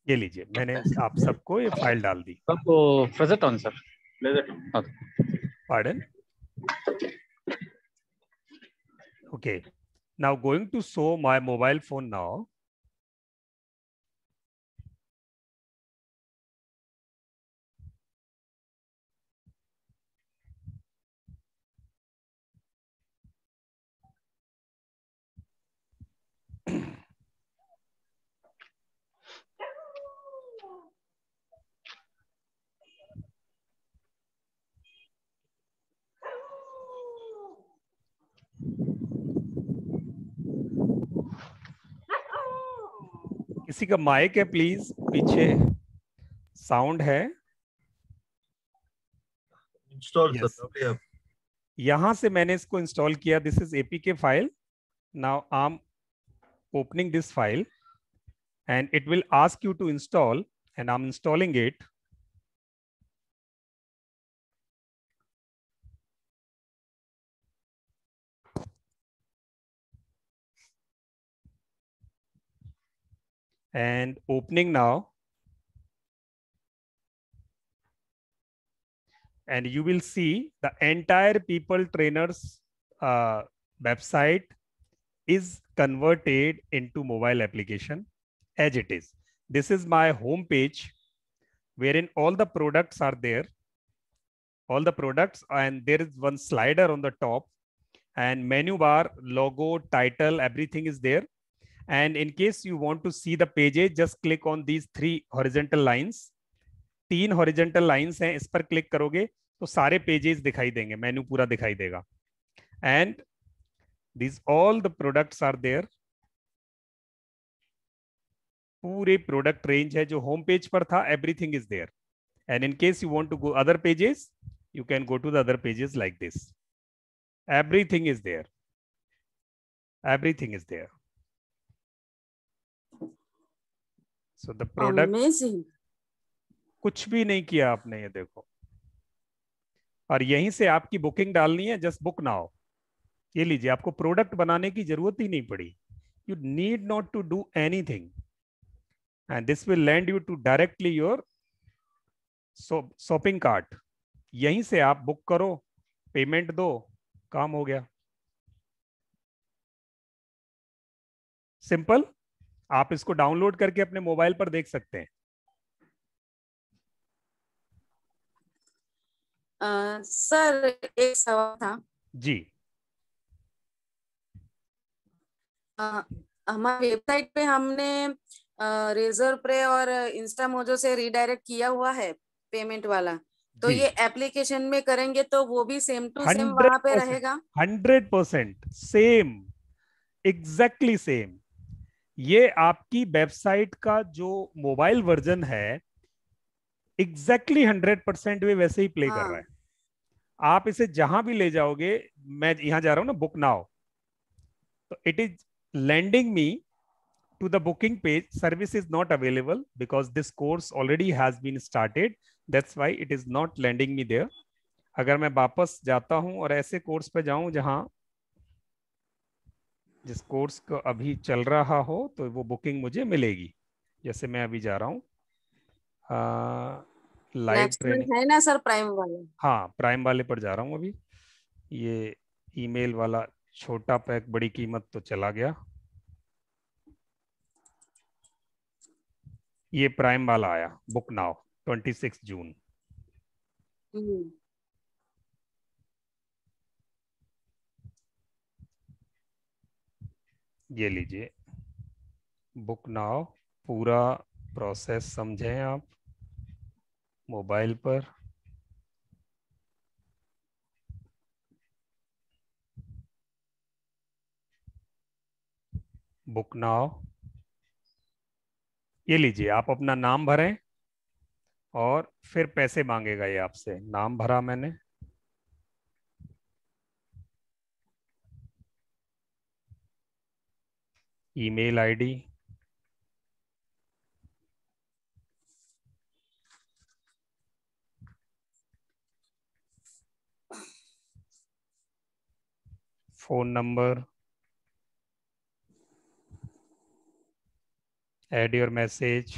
ये लीजिए, मैंने आप सबको ये फाइल डाल दी। आपको present on sir, Pardon? Okay, now going to show my mobile phone now. किसी का माइक है प्लीज, पीछे साउंड है। Install Yes. सर, यहां से मैंने इसको इंस्टॉल किया। This is APK file. Now I am opening this file and it will ask you to install and I'm installing it. And opening now. And you will see the entire People Trainers website is converted into mobile application as it is. This is my home page wherein all the products are there. All the products, and there is one slider on the top and menu bar, logo, title, everything is there. And in case you want to see the pages, just click on these 3 horizontal lines. 3 horizontal lines हैं, इस पर click करोगे तो सारे pages दिखाई देंगे, menu पूरा दिखाई देगा. And these all the products are there. पूरे प्रोडक्ट रेंज है जो होम पेज पर था, everything is there. And in case you want to go other pages, you can go to the other pages like this. Everything is there. Everything is there. So the product. Amazing. कुछ भी नहीं किया आपने, ये देखो. और यहीं से आपकी बुकिंग डालनी है, जस्ट बुक नाउ. ये लीजिए, आपको प्रोडक्ट बनाने की जरूरत ही नहीं पड़ी. You need not to do anything. And this will land you to directly your shopping cart. यहीं से आप बुक करो, पेमेंट दो, काम हो गया. सिंपल. आप इसको डाउनलोड करके अपने मोबाइल पर देख सकते हैं. सर एक सवाल था जी. हमारी वेबसाइट पे हमने रेजर प्रे और इंस्टामोजो से रीडायरेक्ट किया हुआ है पेमेंट वाला, तो ये एप्लीकेशन में करेंगे तो वो भी सेम टू सेम वहां पे रहेगा? 100% सेम, एग्जैक्टली सेम. ये आपकी वेबसाइट का जो मोबाइल वर्जन है एग्जैक्टली 100% वे वैसे ही प्ले कर रहा है। आप इसे जहां भी ले जाओगे, मैं यहां जा रहा हूं ना बुक नाउ, तो it is landing me to the booking page. Service is not available because this course already has been started. That's why it is not landing me there. अगर मैं वापस जाता हूं और ऐसे कोर्स पे जाऊं जहां जिस कोर्स को अभी चल रहा हो तो वो बुकिंग मुझे मिलेगी। जैसे मैं अभी जा रहा हूं लाइव ट्रेनिंग है ना सर प्राइम वाले? हाँ, प्राइम वाले पर जा रहा हूं अभी। ये ईमेल वाला छोटा पैक बड़ी कीमत तो चला गया, ये प्राइम वाला आया बुक नाउ 26 जून। ये लीजिए बुक नाउ, पूरा प्रोसेस समझें आप मोबाइल पर। बुक नाउ, ये लीजिए आप अपना नाम भरें और फिर पैसे मांगेगा ये आपसे। नाम भरा मैंने, email ID, phone number, add your message,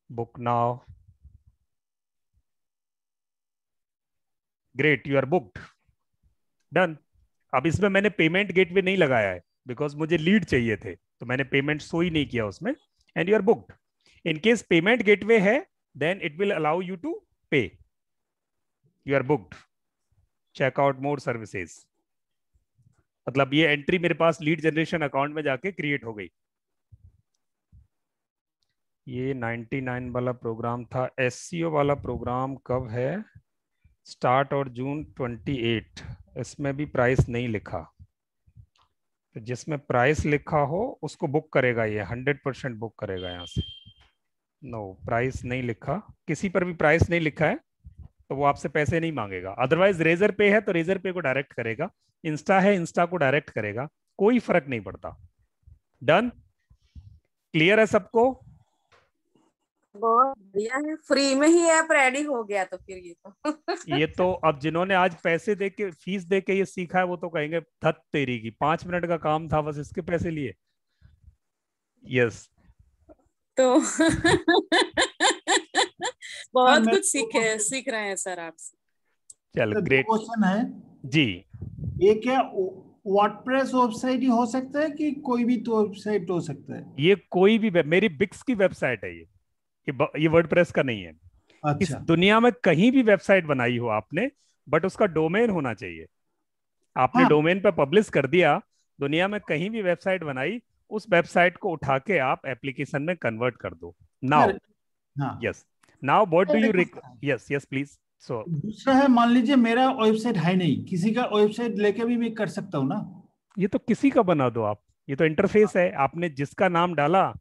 book now, great, you are booked, done। अब इसमें मैंने पेमेंट गेटवे नहीं लगाया है बिकॉज मुझे लीड चाहिए थे, तो मैंने पेमेंट शो ही नहीं किया उसमें। And you are booked. In case payment gateway है then it will allow you to pay. You are booked, checkout more services. मतलब ये एंट्री मेरे पास लीड जनरेशन अकाउंट में जाके क्रिएट हो गई। ये 99 वाला प्रोग्राम था। SEO वाला प्रोग्राम कब है? स्टार्ट और जून 28। इसमें भी प्राइस नहीं लिखा, तो जिसमें प्राइस लिखा हो उसको बुक करेगा ये, 100% बुक करेगा यहाँ से। नो, प्राइस नहीं लिखा, किसी पर भी प्राइस नहीं लिखा है तो वो आपसे पैसे नहीं मांगेगा। अदरवाइज रेजर पे है तो रेजर पे को डायरेक्ट करेगा, इंस्टा है इंस्टा को डायरेक्ट करेगा, कोई फर्क नहीं पड़ता। डन, क्लियर है सबको? बहुत बढ़िया है, फ्री में ही ऐप रेडी हो गया तो फिर ये तो अब जिन्होंने आज पैसे दे के फीस दे के ये सीखा है वो तो कहेंगे धत तेरी की, 5 मिनट का काम था बस इसके पैसे लिए। यस तो बहुत कुछ सीख रहे हैं सर आपसे। चल ग्रेट। क्वेश्चन है जी, ये क्या वर्डप्रेस वेबसाइट ही हो सकता है कि कोई भी तो वेबसाइट हो सकता है? ये कोई भी मेरी बिक्स की वेबसाइट है ये वर्डप्रेस का नहीं है। अच्छा। इस दुनिया में कहीं भी वेबसाइट बनाई हो आपने, बट उसका डोमेन होना चाहिए। आपने डोमेन पे पब्लिश कर दिया, दुनिया में कहीं भी वेबसाइट बनाई, उस वेबसाइट को उठा के आप एप्लीकेशन में कन्वर्ट कर दो। Now yes, now what do you yes yes please. So दूसरा है, मान लीजिए मेरा वेबसाइट है नहीं, किसी का वेबसाइट लेके भी मैं कर सकता हूँ ना? ये तो किसी का बना दो आप, ये तो इंटरफेस है। आपने जिसका नाम डाला,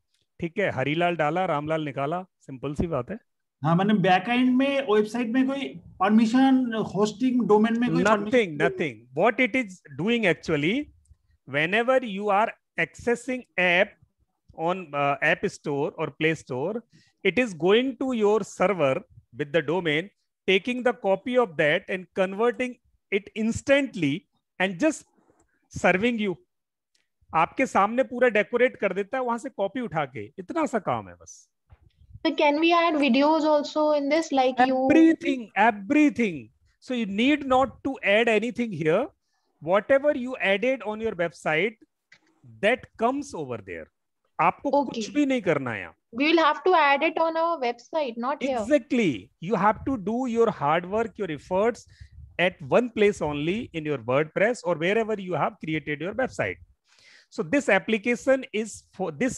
ठीक है, हरीलाल डाला, रामलाल निकाला, सिंपल सी बात है। हाँ, मैंने बैकएंड में वेबसाइट में कोई परमिशन, होस्टिंग डोमेन में कोई nothing what it is doing actually, whenever you are accessing app on app store or play store, it is going to your server with the domain, taking the copy of that and converting it instantly and just serving you। आपके सामने पूरा decorate कर देता है, वहां से copy उठा के, इतना सा काम है बस। So can we add videos also in this, like everything. So you need not to add anything here. Whatever you added on your website, that comes over there. आपको कुछ भी नहीं करना है। We will have to add it on our website, not here. Exactly. You have to do your hard work, your efforts at one place only, in your WordPress or wherever you have created your website. So this application is for this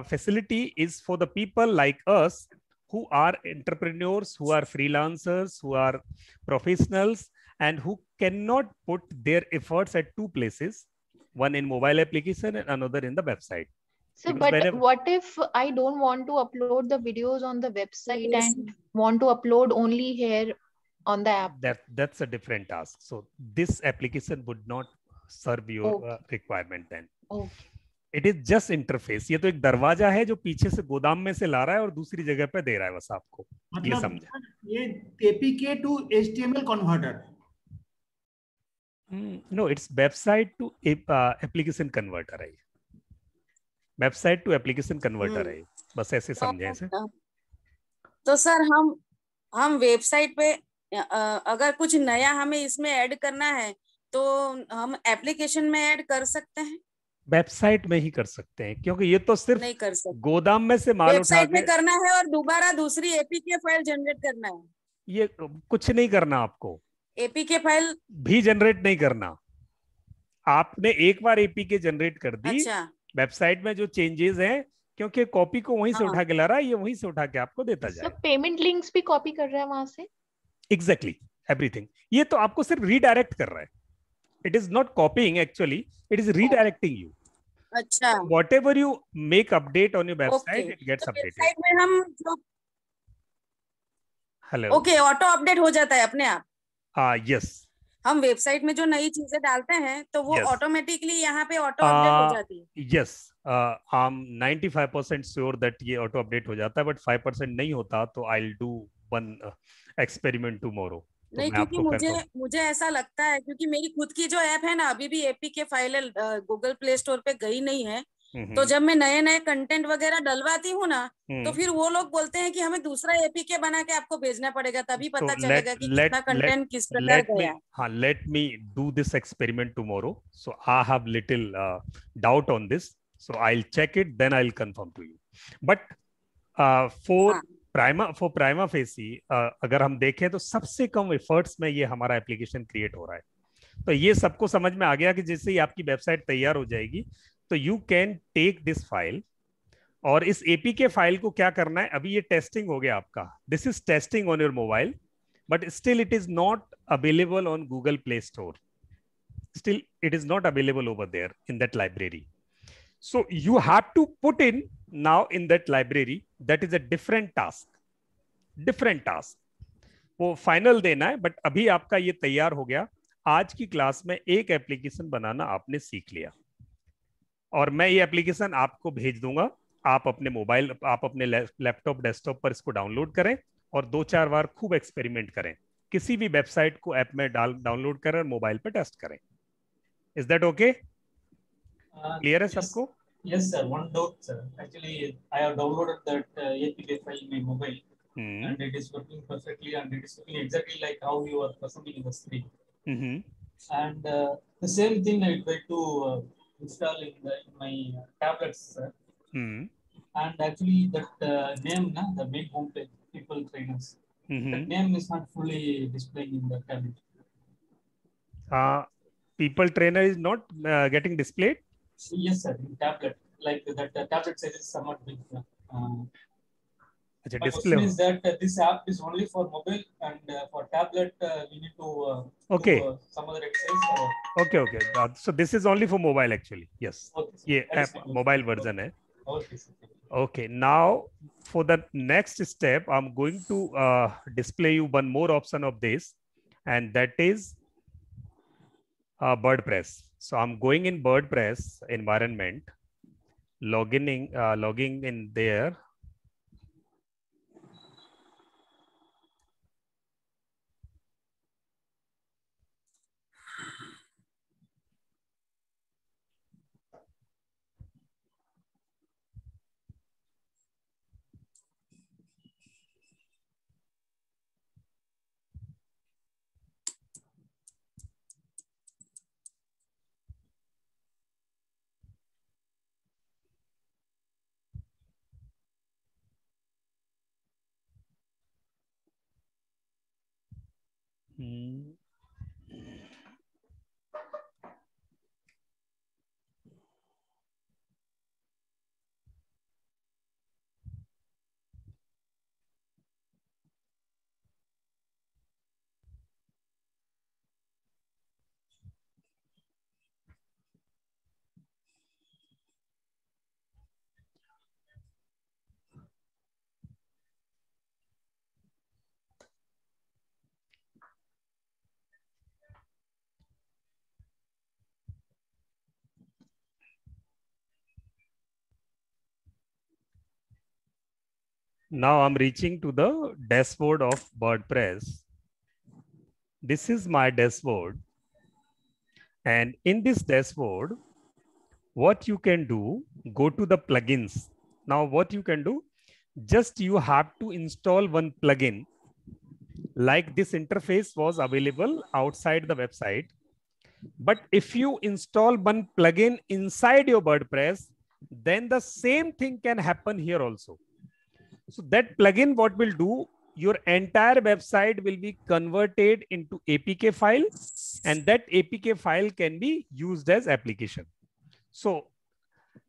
facility is for the people like us who are entrepreneurs, who are freelancers, who are professionals, and who cannot put their efforts at two places. one in mobile application and another in the website. So, Because but whenever, what if I don't want to upload the videos on the website Yes. and want to upload only here on the app? that's a different task. So this application would not serve your Okay. requirement then. Okay. It is just interface. ये तो एक दरवाजा है जो पीछे से गोदाम में से ला रहा है और दूसरी जगह पे दे रहा है बस आपको. ये मतलब समझे. ये APK to HTML converter. नो, it's website to application converter है. वेबसाइट टू एप्लीकेशन कन्वर्टर है. बस ऐसे समझे इसे. तो सर हम वेबसाइट पे अगर कुछ नया हमें इसमें ऐड करना है तो हम एप्लीकेशन में ऐड कर सकते हैं. वेबसाइट में ही कर सकते हैं क्योंकि ये तो सिर्फ नहीं कर सकते. गोदाम में से माल उठा वेबसाइट के में करना है और दोबारा दूसरी एपीके फाइल जनरेट करना है. ये कुछ नहीं करना. आपको एपीके फाइल भी जनरेट नहीं करना. आपने एक बार एपीके जनरेट कर दी. अच्छा. वेबसाइट में जो चेंजेस हैं, क्योंकि कॉपी को वहीं से उठा के ला रहा है, ये वहीं से उठा के आपको देता So, जाएगा. पेमेंट लिंक्स भी कॉपी कर रहा है वहां से. Exactly everything. ये तो आपको सिर्फ रीडायरेक्ट कर रहा है. It is not copying, actually it is redirecting you. अच्छा. Whatever you make update on your website, Okay. it gets तो updated. वेबसाइट में हम जो Hello. ओके ऑटो अपडेट हो जाता है अपने आप. Yes. हम वेबसाइट में जो नई चीजें डालते हैं तो वो Yes. ऑटोमेटिकली यहाँ पे ऑटो अपडेट हो जाती है. Yes. I'm 95% sure that ये ऑटो अपडेट हो जाता है, बट 5% नहीं होता तो I'll do one experiment tomorrow. तो नहीं, मैं क्योंकि आपको मुझे ऐसा लगता है क्योंकि मेरी खुद की जो ऐप है ना अभी भी APK file Google Play store पे गई नहीं है. तो जब मैं नए नए कंटेंट वगैरह डलवाती हूँ ना तो फिर वो लोग बोलते हैं कि हमें दूसरा एपीके बना के आपको भेजना पड़ेगा, तभी पता चलेगा कि कितना कंटेंट किस प्रकार गया. हाँ, let me do this experiment tomorrow. So I have little doubt on this. So I'll check it, then I'll confirm to you. But for prima facie, अगर हम देखें तो सबसे कम एफर्ट्स में ये हमारा एप्लीकेशन क्रिएट हो रहा है. तो ये सबको समझ में आ गया कि जैसे ही आपकी वेबसाइट तैयार हो जाएगी तो you can take this file, और इस एपीके फाइल को क्या करना है, अभी ये टेस्टिंग हो गया आपका. This is testing on your mobile, but still it is not available on Google Play store. Still it is not available over there in that library. So you have to put in now in that library. That is a different task. वो final देना है, but अभी आपका ये तैयार हो गया. आज की क्लास में एक एप्लीकेशन बनाना आपने सीख लिया, और मैं ये एप्लीकेशन आपको भेज दूंगा. आप अपने मोबाइल, आप अपने लैपटॉप, डेस्कटॉप पर इसको डाउनलोड करें और 2-4 बार खूब एक्सपेरिमेंट करें. किसी भी वेबसाइट को ऐप में डाउनलोड करें और मोबाइल पर टेस्ट करें. Is that okay? क्लियर है सबको? Yes, sir. One doubt, sir. Actually, I have downloaded that APK file in my mobile, and it is working perfectly, and it is looking exactly like how you are presenting in the screen. And the same thing I tried to install in my tablets, sir. And actually, that name, the main homepage, People Trainers, that name is not fully displaying in the tablet. People Trainer is not getting displayed? Yes, sir. In tablet, like that tablet size is somewhat big. My question is that this app is only for mobile, and for tablet we need to do some other exercise. Okay. So this is only for mobile actually. Yes. Okay, ये app mobile version है. Okay, sir. Okay. Now for the next step, I'm going to display you one more option of this, and that is WordPress. So I'm going in WordPress environment, logging in there. Now I'm reaching to the dashboard of WordPress. This is my dashboard. And in this dashboard, what you can do, go to the plugins. Now what you can do, just you have to install one plugin. Like this interface was available outside the website. But if you install one plugin inside your WordPress, then the same thing can happen here also. So that plugin, what will do, your entire website will be converted into APK file, and that APK file can be used as application. So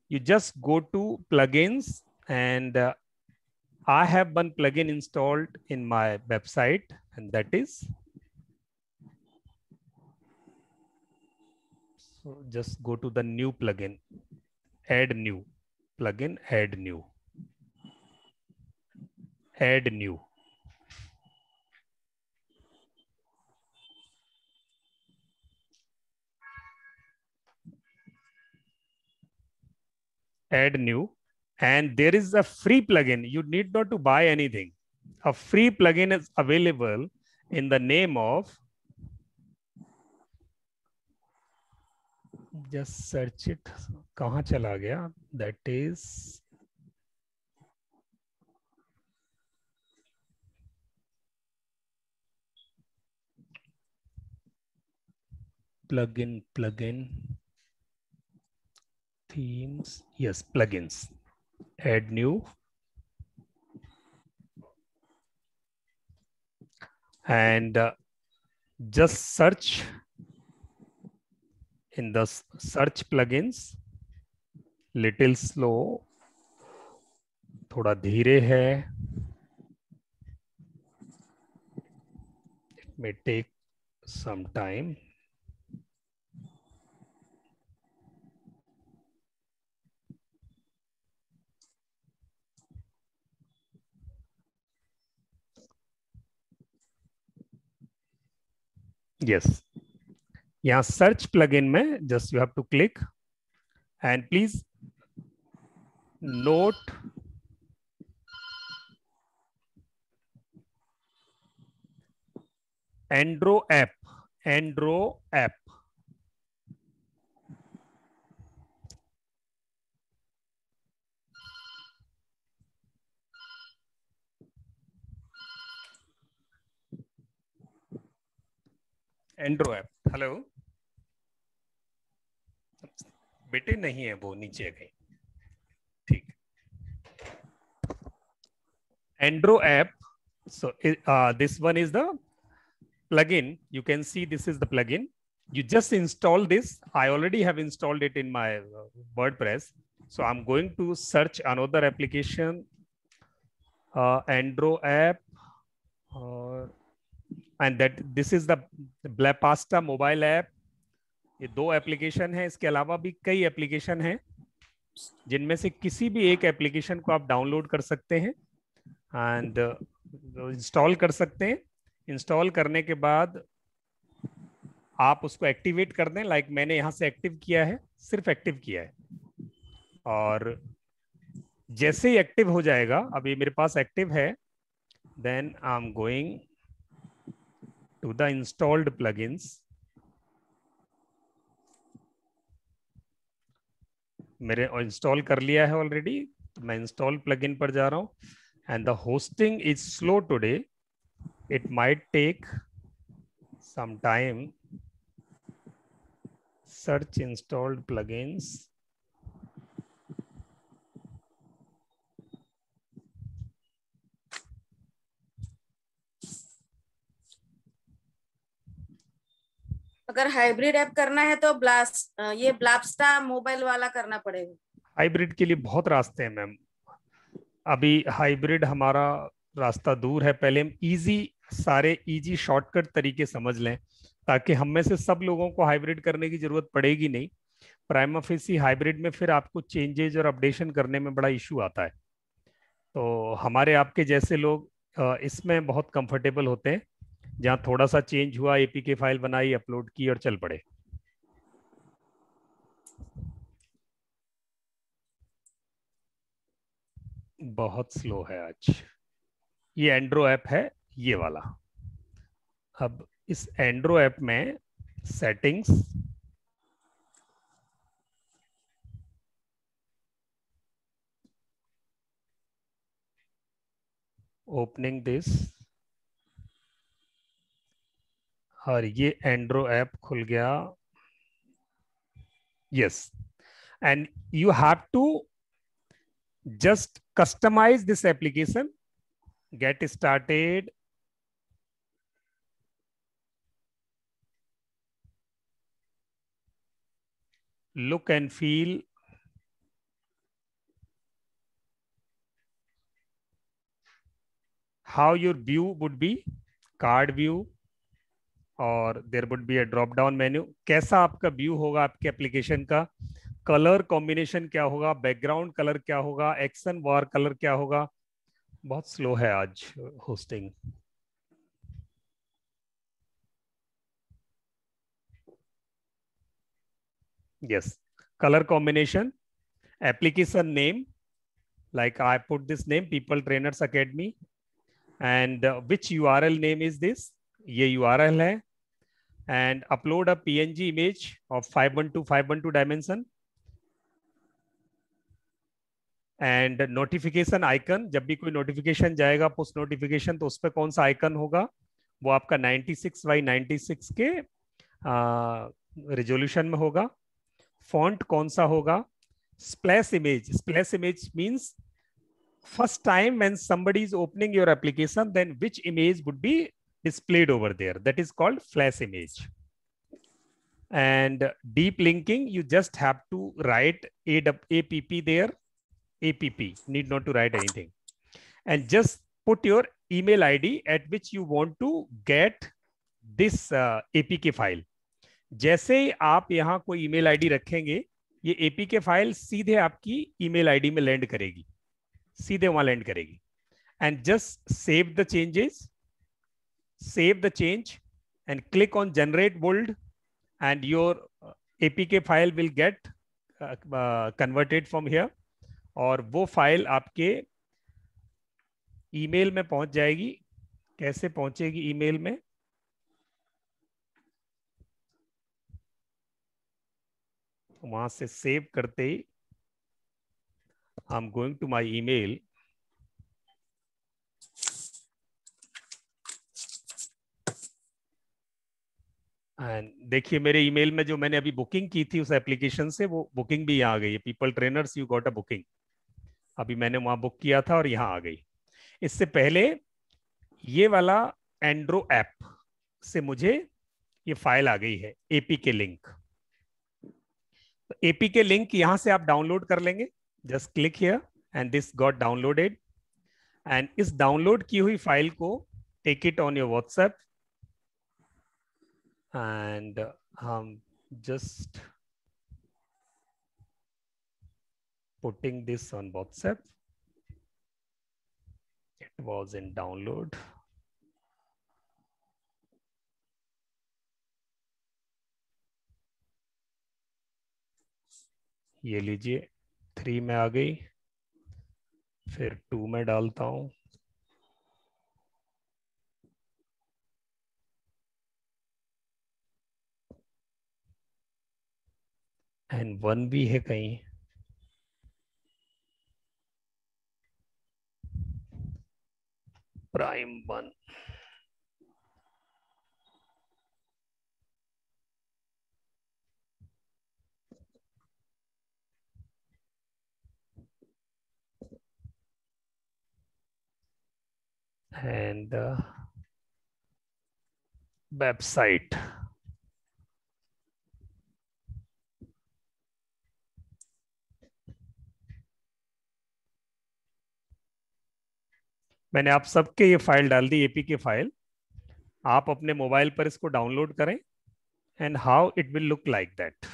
you just go to plugins, and I have one plugin installed in my website, and that is, so just go to the new plugin, add new plugin, add new, add new. Add new, and there is a free plugin. You need not to buy anything. A free plugin is available in the name of, just search it. कहाँ चला गया? That is plugin themes. Yes, plugins. Add new. And just search in the search plugins. Little slow. थोड़ा धीरे है. It may take some time. Yes. यहाँ search plugin में just you have to click, and please note Andro app. Andro app. Andro app. Hello, बेटे नहीं है वो, नीचे गई. ठीक. Andro app. So this one is the plugin. You can see this is the plugin. You just install this. I already have installed it in my WordPress. So I'm going to search another application, Andro app, and that this is the Blapasta mobile app. ये दो application है. इसके अलावा भी कई application हैं, जिनमें से किसी भी एक एप्लीकेशन को आप डाउनलोड कर सकते हैं एंड इंस्टॉल कर सकते हैं. इंस्टॉल करने के बाद आप उसको एक्टिवेट कर दें. लाइक मैंने यहाँ से एक्टिव किया है, सिर्फ एक्टिव किया है, और जैसे ही एक्टिव हो जाएगा, अभी मेरे पास एक्टिव है, then I am going to the installed plugins. मेरे इंस्टॉल कर लिया है ऑलरेडी, तो मैं इंस्टॉल प्लगइन पर जा रहा हूँ. And the hosting is slow today. It might take some time. Search installed plugins. अगर हाइब्रिड ऐप करना है तो ब्लापस्टा मोबाइल वाला करना पड़ेगा. हाइब्रिड के लिए बहुत रास्ते हैं मैम. अभी हाइब्रिड हमारा रास्ता दूर है. पहले हम सारे इजी शॉर्टकट तरीके समझ लें, ताकि हम में से सब लोगों को हाइब्रिड करने की जरूरत पड़ेगी नहीं. प्राइमा फेसी हाइब्रिड में फिर आपको चेंजेज और अपडेशन करने में बड़ा इशू आता है. तो हमारे आपके जैसे लोग इसमें बहुत कंफर्टेबल होते हैं, जहां थोड़ा सा चेंज हुआ, एपीके फाइल बनाई, अपलोड की और चल पड़े. बहुत स्लो है आज। ये एंड्रो ऐप है, ये वाला। अब इस एंड्रो ऐप में सेटिंग्स, ओपनिंग दिस, और ये एंड्रो ऐप खुल गया। Yes, and you have to just customize this application. Get started. Look and feel. How your view would be, card view, और there would be a drop down menu. कैसा आपका view होगा आपके application का, colour combination क्या होगा, background colour क्या होगा, एक्शन बार कलर क्या होगा। बहुत स्लो है आज hosting. Yes, color combination, application name, like I put this name, People Trainers Academy, and which URL name is this? ये URL है, and upload a PNG image of 512 dimension, and notification icon, जब भी कोई notification जाएगा push notification, तो उस पर कौन सा icon होगा, वो आपका 96 by 96 के रेजोल्यूशन में होगा। फॉन्ट कौन सा होगा, splash image. Splash image means first time when somebody is opening your application, then which image would be displayed over there, that is called flash image. And deep linking, you just have to write app there, app, need not to write anything, and just put your email ID at which you want to get this APK file. जैसे आप यहाँ कोई email ID रखेंगे, ये APK file सीधे आपकी email ID में land करेगी, सीधे वहां लैंड करेगी। And just save the changes, save the change and click on generate build, and your APK file will get converted from here, और वो फाइल आपके ईमेल में पहुंच जाएगी। कैसे पहुंचेगी ईमेल में, वहां से सेव करते ही I am going to my email, and देखिए मेरे ईमेल में जो मैंने अभी बुकिंग की थी उस एप्लीकेशन से, वो बुकिंग भी यहाँ आ गई है। People trainers you got a booking, अभी मैंने वहां बुक किया था और यहाँ आ गई। इससे पहले ये वाला एंड्रो ऐप से मुझे ये फाइल आ गई है, एपीके लिंक। एपीके लिंक यहां से आप डाउनलोड कर लेंगे, just click here and this got downloaded, and इस डाउनलोड की हुई फाइल को take it on your WhatsApp, and हम just putting this on WhatsApp, it was in download. ये लीजिए 3 में आ गई, फिर 2 में डालता हूं, एंड 1 भी है कहीं, प्राइम 1। and the website. मैंने आप सबके ये फाइल डाल दी, एपीके फाइल। आप अपने मोबाइल पर इसको डाउनलोड करें, and how it will look like that.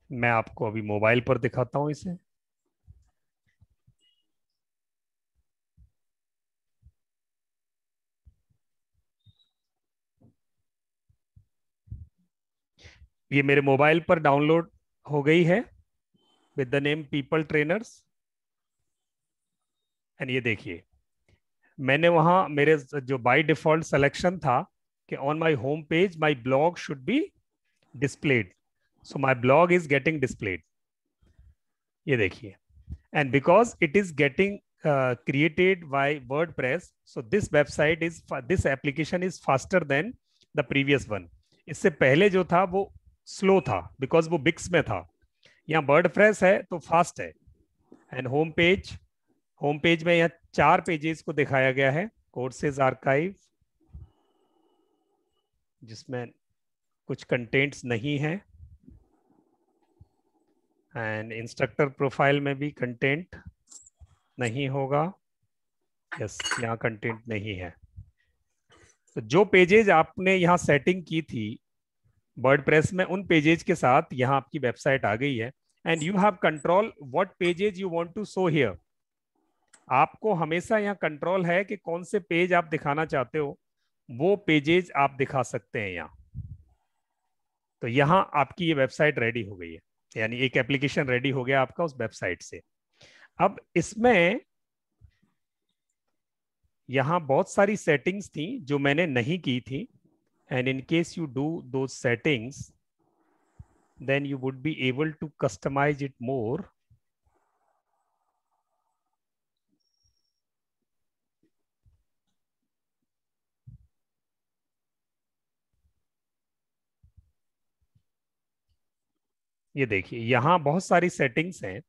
मैं आपको अभी मोबाइल पर दिखाता हूं इसे। ये मेरे मोबाइल पर डाउनलोड हो गई है with the name people trainers. And ये देखिए मैंने वहां मेरे जो बाय डिफॉल्ट सिलेक्शन था कि on my home page my blog should be displayed, so my blog is getting displayed. ये देखिए, and because it is getting created by WordPress, so this website is this application is faster than the previous one. इससे पहले जो था वो slow था because वो बिक्स में था, यहाँ वर्डप्रेस है तो फास्ट है। एंड होम पेज में यहाँ 4 पेजेस को दिखाया गया है। कोर्सेज आर्काइव जिसमें कुछ कंटेंट्स नहीं है, एंड इंस्ट्रक्टर प्रोफाइल में भी कंटेंट नहीं होगा। यस, यहाँ कंटेंट नहीं है। तो जो पेजेज आपने यहाँ सेटिंग की थी वर्डप्रेस में, उन पेजेज के साथ यहाँ आपकी वेबसाइट आ गई है। And you have control what pages you want to show here. आपको हमेशा यहाँ कंट्रोल है कि कौन से पेज आप दिखाना चाहते हो, वो पेजेज आप दिखा सकते हैं यहाँ। तो यहाँ आपकी ये वेबसाइट रेडी हो गई है, यानी एक एप्लीकेशन रेडी हो गया आपका उस वेबसाइट से। अब इसमें यहां बहुत सारी सेटिंग्स थी जो मैंने नहीं की थी, and in case you do those settings then you would be able to customise it more. ये देखिए यहां बहुत सारी सेटिंग्स हैं,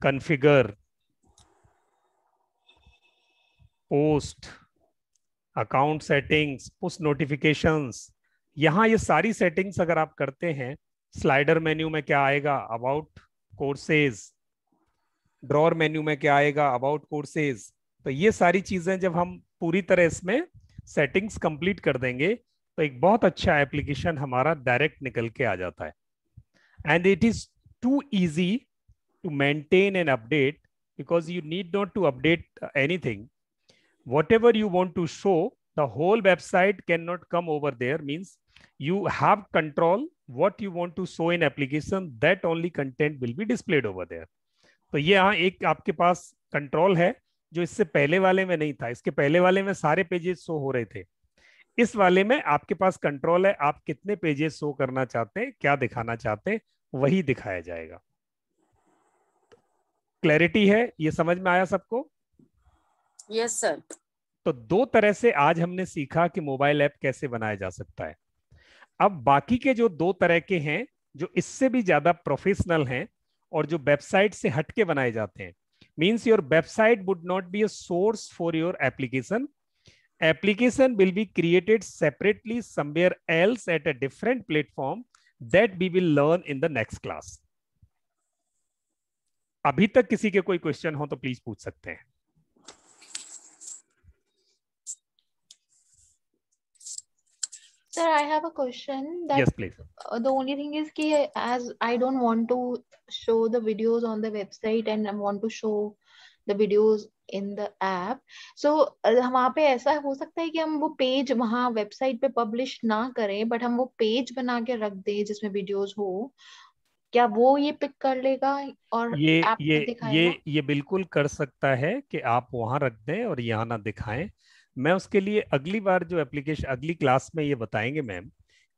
configure, post, account settings, push notifications. यहाँ ये सारी सेटिंग्स अगर आप करते हैं, स्लाइडर मेन्यू में क्या आएगा, अबाउट कोर्सेज, ड्रॉअर मेन्यू में क्या आएगा, अबाउट कोर्सेज। तो ये सारी चीजें जब हम पूरी तरह इसमें सेटिंग्स कंप्लीट कर देंगे तो एक बहुत अच्छा एप्लीकेशन हमारा डायरेक्ट निकल के आ जाता है। And it is too easy to maintain and update because you need not to update anything. Whatever you want to show, the whole website cannot come over there. Means you have control what you want to show in application, that only content will be displayed over there. तो ये यहाँ एक आपके पास control है जो इससे पहले वाले में नहीं था। इसके पहले वाले में सारे पेजेस शो हो रहे थे, इस वाले में आपके पास कंट्रोल है, आप कितने पेजेस शो करना चाहते हैं, क्या दिखाना चाहते हैं, वही दिखाया जाएगा। क्लैरिटी है, ये समझ में आया सबको? Yes sir. तो 2 तरह से आज हमने सीखा कि मोबाइल ऐप कैसे बनाया जा सकता है। अब बाकी के जो 2 तरह के हैं जो इससे भी ज्यादा प्रोफेशनल हैं और जो वेबसाइट से हटके बनाए जाते हैं, means your website would not be a source for your application, application will be created separately somewhere else at a different platform, that we will learn in the next class. अभी तक किसी के कोई क्वेश्चन हो तो please पूछ सकते हैं। Sir, I have a question that Yes, please. The only thing is कि as I don't want to show the videos on the website and I want to show the videos in the app, so वहाँ पे ऐसा हो सकता है कि हम वो पेज वहाँ वेबसाइट पे पब्लिश ना करें, बट हम वो पेज बना के रख दें जिसमें वीडियोस हो, क्या वो ये पिक कर लेगा और ऐप पे दिखाएगा? ये बिल्कुल कर सकता है कि आप वहां रख दें और यहाँ ना दिखाएं। मैं उसके लिए अगली बार जो एप्लीकेशन अगली क्लास में ये बताएंगे मैम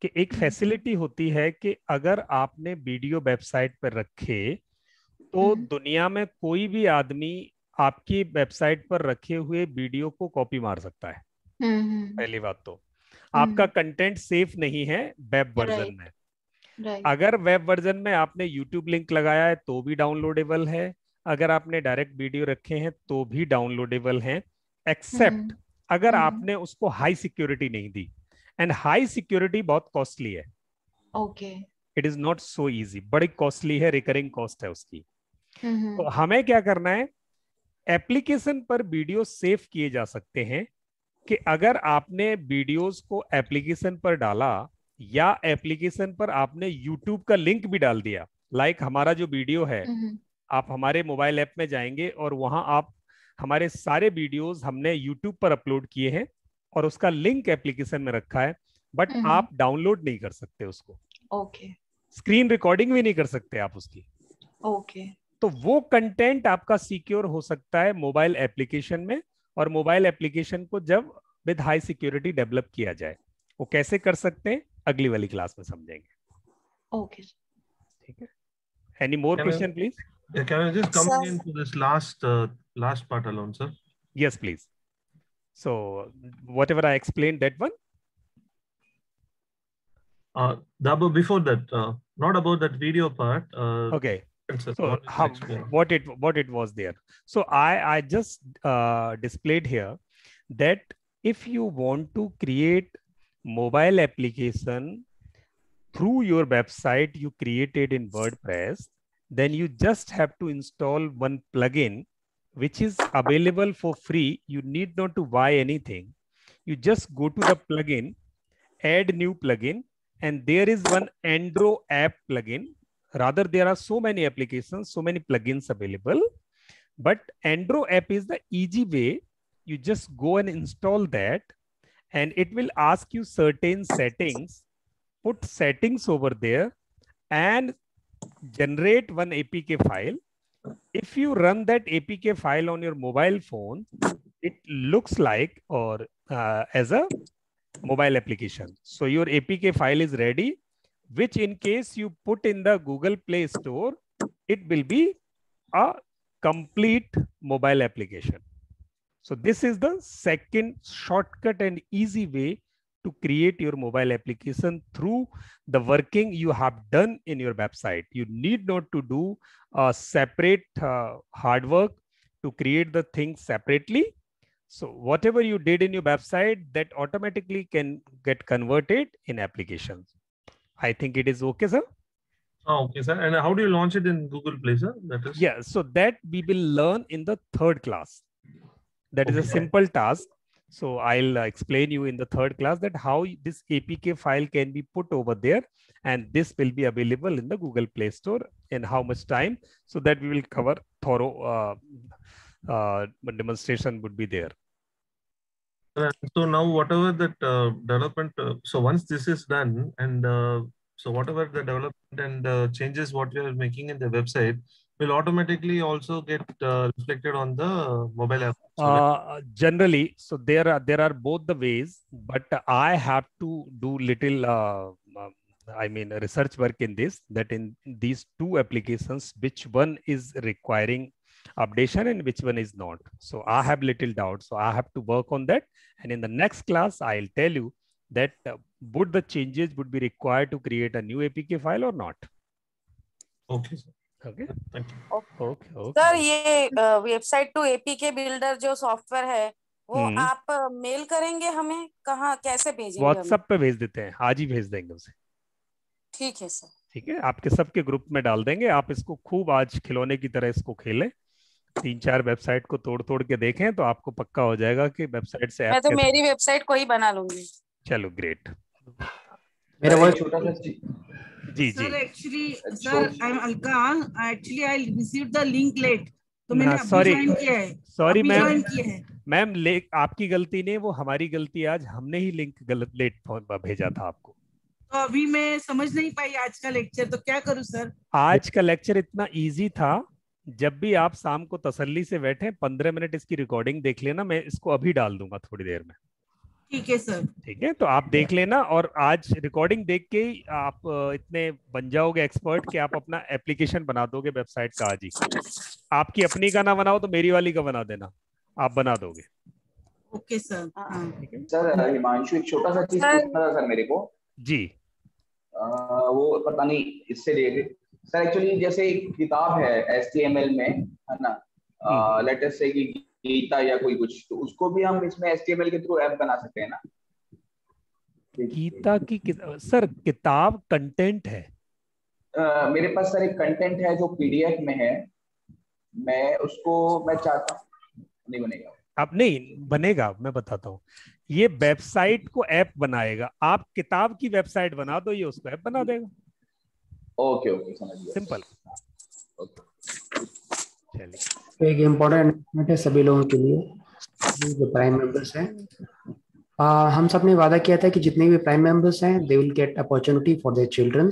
कि एक फैसिलिटी होती है कि अगर आपने वीडियो वेबसाइट पर रखे तो दुनिया में कोई भी आदमी आपकी वेबसाइट पर रखे हुए वीडियो को कॉपी मार सकता है। पहली बात तो आपका कंटेंट सेफ नहीं है वेब वर्जन में। अगर वेब वर्जन में आपने यूट्यूब लिंक लगाया है तो भी डाउनलोडेबल है, अगर आपने डायरेक्ट वीडियो रखे हैं तो भी डाउनलोडेबल हैं, एक्सेप्ट अगर आपने उसको हाई सिक्योरिटी नहीं दी, एंड हाई सिक्योरिटी बहुत कॉस्टली है। Okay, it is not so easy, बड़ी कॉस्टली है, रिकरिंग कॉस्ट है उसकी। तो हमें क्या करना है, एप्लीकेशन पर वीडियो सेव किए जा सकते हैं कि अगर आपने वीडियोस को एप्लीकेशन पर डाला या एप्लीकेशन पर आपने यूट्यूब का लिंक भी डाल दिया, लाइक हमारा जो वीडियो है, आप हमारे मोबाइल ऐप में जाएंगे और वहां आप हमारे सारे वीडियोस हमने यूट्यूब पर अपलोड किए हैं और उसका लिंक एप्लीकेशन में रखा है, बट आप डाउनलोड नहीं कर सकते उसको। ओके, स्क्रीन रिकॉर्डिंग भी नहीं कर सकते आप उसकी। ओके, तो वो कंटेंट आपका सिक्योर हो सकता है मोबाइल एप्लीकेशन में, और मोबाइल एप्लीकेशन को जब विद हाई सिक्योरिटी डेवलप किया जाए, वो कैसे कर सकते हैं अगली वाली क्लास में समझेंगे. ओके, ठीक है. Any more question please? Can I just come again to this last part alone, sir? Yes, please. So whatever I explained, that one. Before that, not about that video part. Okay. Sir, So what it was there. So I just displayed here that if you want to create mobile application through your website you created in WordPress, then you just have to install one plugin which is available for free. You need not to buy anything. You just go to the plugin, add new plugin, and there is one Andro app plugin. Rather, there are so many applications, so many plugins available, but Andro app is the easy way. You just go and install that, and it will ask you certain settings. Put settings over there and generate one APK file. If you run that APK file on your mobile phone, it looks like or as a mobile application. So your APK file is ready, which in case you put in the Google Play Store, it will be a complete mobile application. So this is the second shortcut and easy way to create your mobile application through the working you have done in your website. You need not to do a separate hard work to create the things separately. So whatever you did in your website, that automatically can get converted in applications. I think it is okay, sir. Oh, okay, sir. And how do you launch it in Google Play, sir? That is... Yeah, so that we will learn in the third class. That is a simple task. So I'll explain you in the third class that how this APK file can be put over there, and this will be available in the Google Play Store in how much time, so that we will cover thorough demonstration would be there. So now whatever that development, so once this is done, and so whatever the development and changes what we are making in the website will automatically also get reflected on the mobile app. So generally, so there are both the ways, but I have to do little research work in this, that in these two applications, which one is requiring updation and which one is not. So I have little doubt. So I have to work on that. And in the next class, I'll tell you that would the changes would be required to create a new APK file or not. Okay, sir. Okay. Thank you. Okay. Sir ये website to APK builder जो software है वो आप mail करेंगे हमें, कहाँ कैसे भेजेंगे? व्हाट्सएप पे भेज देते हैं, आज ही भेज देंगे उसे. ठीक है सर. ठीक है, आपके सबके ग्रुप में डाल देंगे. आप इसको खूब आज खिलौने की तरह इसको खेलें, 3-4 वेबसाइट को तोड़ के देखें तो आपको पक्का हो जाएगा कि वेबसाइट से मैं तो मेरी वेबसाइट को ही बना लूंगी. चलो ग्रेट. मेरा वॉइस छोटा सा जी. Sir actually sir I am Alka, actually I received the link late, तो मैंने अभी ज्वाइन किया है. सॉरी मैम, आपकी गलती नहीं, वो हमारी गलती. आज हमने ही लिंक गलत लेट भेजा था आपको, तो अभी मैं समझ नहीं पाई आज का लेक्चर, तो क्या करूं सर? आज का लेक्चर इतना इजी था. जब भी आप शाम को तसल्ली से बैठे 15 मिनट इसकी रिकॉर्डिंग देख लेना. मैं इसको अभी डाल दूंगा थोड़ी देर में. ठीक है सर. ठीक है, तो आप देख लेना, और आज रिकॉर्डिंग देख के ही आप इतने बन जाओगे एक्सपर्ट कि आप अपना एप्लीकेशन बना दोगे वेबसाइट का आज ही. आपकी अपनी का ना बनाओ तो मेरी वाली का बना देना, आप बना दोगे. Okay sir. सर हिमांशु एक छोटा सा चीज पूछना था सर मेरे को. जी. वो पता नहीं इससे रिलेटेड सर. एक्चुअली जैसे एक किताब है HTML में, है ना, लेटेस्ट से कि गीता या कोई कुछ, तो उसको भी हम इसमें HTML के थ्रू ऐप बना सकते हैं ना? गीता की सर किताब कंटेंट है. मेरे पास सर एक कंटेंट है जो PDF में है. मैं चाहता हूँ नहीं बनेगा. अब नहीं बनेगा, मैं बताता हूँ. ये वेबसाइट को ऐप बनाएगा. आप किताब की वेबसाइट बना दो, ये उसको ऐप बना देगा. ओके समझ गया. सिंपल. चलिए, एक इम्पोर्टेंट है सभी लोगों के लिए जो प्राइम मेंबर्स हैं. हम सब ने वादा किया था कि जितने भी प्राइम मेंबर्स हैं they will get opportunity for their children.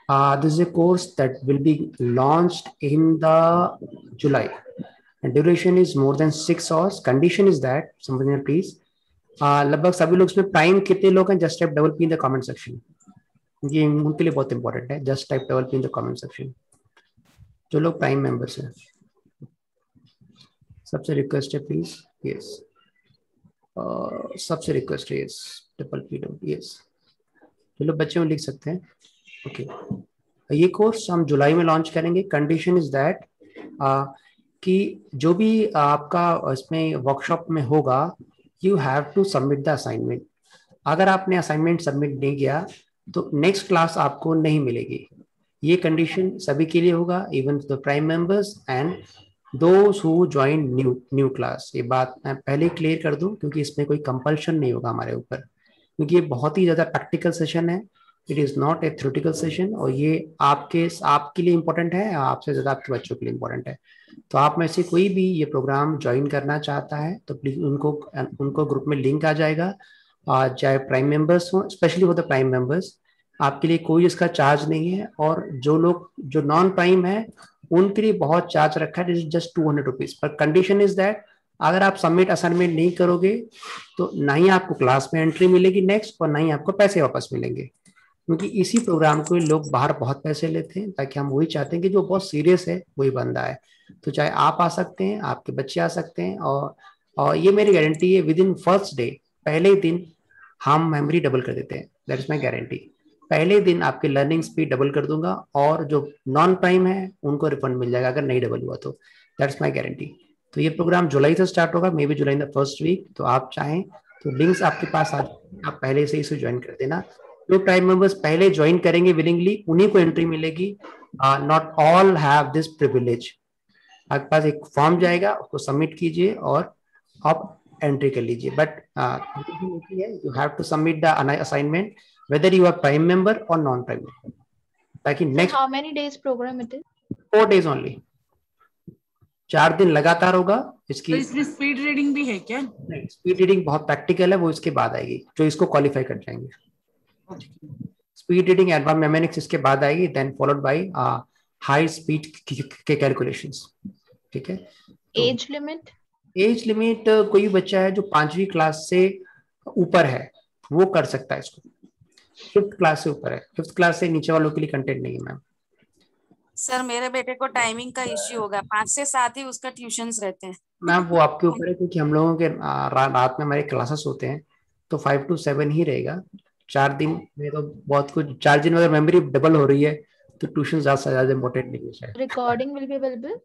This is a course that will be launched in the July. And duration is more than 6 hours. Condition is that, somebody please, लगभग सभी लोग इसमें prime कितने लोग हैं? Just type double P in the comment section, ये उनके लिए बहुत इंपॉर्टेंट है. Just type double P in the comment section जो लोग प्राइम मेंबर्स हैं. सबसे रिक्वेस्ट है प्लीज. यस, सबसे रिक्वेस्ट है. Yes, double P double. Yes, जो लोग बच्चे में लिख सकते हैं. ओके, ये कोर्स हम जुलाई में लॉन्च करेंगे. कंडीशन इज दैट कि जो भी आपका इसमें वर्कशॉप में होगा, you have to submit the assignment. अगर आपने असाइनमेंट सबमिट नहीं किया तो नेक्स्ट क्लास आपको नहीं मिलेगी. ये कंडीशन सभी के लिए होगा, even the prime members and those who join new class. ये बात मैं पहले क्लियर कर दूं, क्योंकि इसमें कोई कंपल्शन नहीं होगा हमारे ऊपर, क्योंकि ये बहुत ही ज्यादा प्रैक्टिकल सेशन है. It is not a theoretical session, और ये आपके लिए इंपॉर्टेंट है, आपसे ज्यादा आपके बच्चों के लिए इंपॉर्टेंट है. तो आप में से कोई भी ये प्रोग्राम ज्वाइन करना चाहता है तो प्लीज उनको ग्रुप में लिंक आ जाएगा, चाहे प्राइम मेंबर्स हो, specially for the prime members. आपके लिए कोई इसका चार्ज नहीं है, और जो लोग जो नॉन प्राइम है उनके लिए बहुत चार्ज रखा है, जस्ट 200 रुपीज. पर कंडीशन इज दैट अगर आप सबमिट असाइनमेंट नहीं करोगे तो ना ही आपको क्लास में एंट्री मिलेगी नेक्स्ट, और ना ही आपको पैसे वापस मिलेंगे. क्योंकि इसी प्रोग्राम को लोग बाहर बहुत पैसे लेते हैं, ताकि हम वही चाहते हैं कि जो बहुत सीरियस है वही बंदा है. तो चाहे आप आ सकते हैं, आपके बच्चे आ सकते हैं, और ये मेरी गारंटी है, विद इन फर्स्ट डे, पहले दिन हम मेमोरी डबल कर देते हैं. That is my guarantee. पहले दिन आपके लर्निंग स्पीड डबल कर दूंगा, और जो नॉन प्राइम है उनको रिफंड मिल जाएगा अगर नहीं डबल हुआ तो. That's my guarantee. तो ये प्रोग्राम जुलाई से स्टार्ट होगा, maybe July in the first week. तो आप चाहें तो लिंक्स आपके पास आ, आप पहले से इसे ज्वाइन कर देना. जो प्राइम मेंबर्स पहले ज्वाइन करेंगे विलिंगली, उन्हीं को एंट्री मिलेगी. Not all have this privilege. आपके पास एक फॉर्म जाएगा, उसको सबमिट कीजिए और आप एंट्री कर लीजिए. But you have to submit the assignment whether you are prime member or non prime member, ताकि next how many days program it is? 4 days only. 4 दिन लगातार होगा इसकी. तो इसमें स्पीड रीडिंग भी है क्या? नहीं, स्पीड रीडिंग बहुत प्रैक्टिकल है, वो इसके बाद आएगी, जो इसको क्वालिफाई कर जाएंगे. स्पीड रीडिंग एडवांस मैथमेटिक्स इसके बाद आएगी, then followed by high speed के कैलकुलेशंस. ठीक है. Age limit? एज लिमिट कोई बच्चा है जो 5वीं क्लास से ऊपर है वो कर सकता है इसको. 5th क्लास से ऊपर है, 5th क्लास से नीचे वालों के लिए कंटेंट नहीं है मैम. सर मेरे बेटे को टाइमिंग का इश्यू होगा, 5 से 7 ही उसका ट्यूशंस रहते हैं. मैम वो आपके ऊपर है, क्योंकि हम लोगों के रात में हमारे क्लासेस होते हैं, तो 5 to 7 ही रहेगा. 4 दिन में तो बहुत कुछ. 4 दिन में अगर मेमोरी डबल हो रही है तो ट्यूशन ज्यादा इम्पोर्टेंट नहीं है. Recording will be available?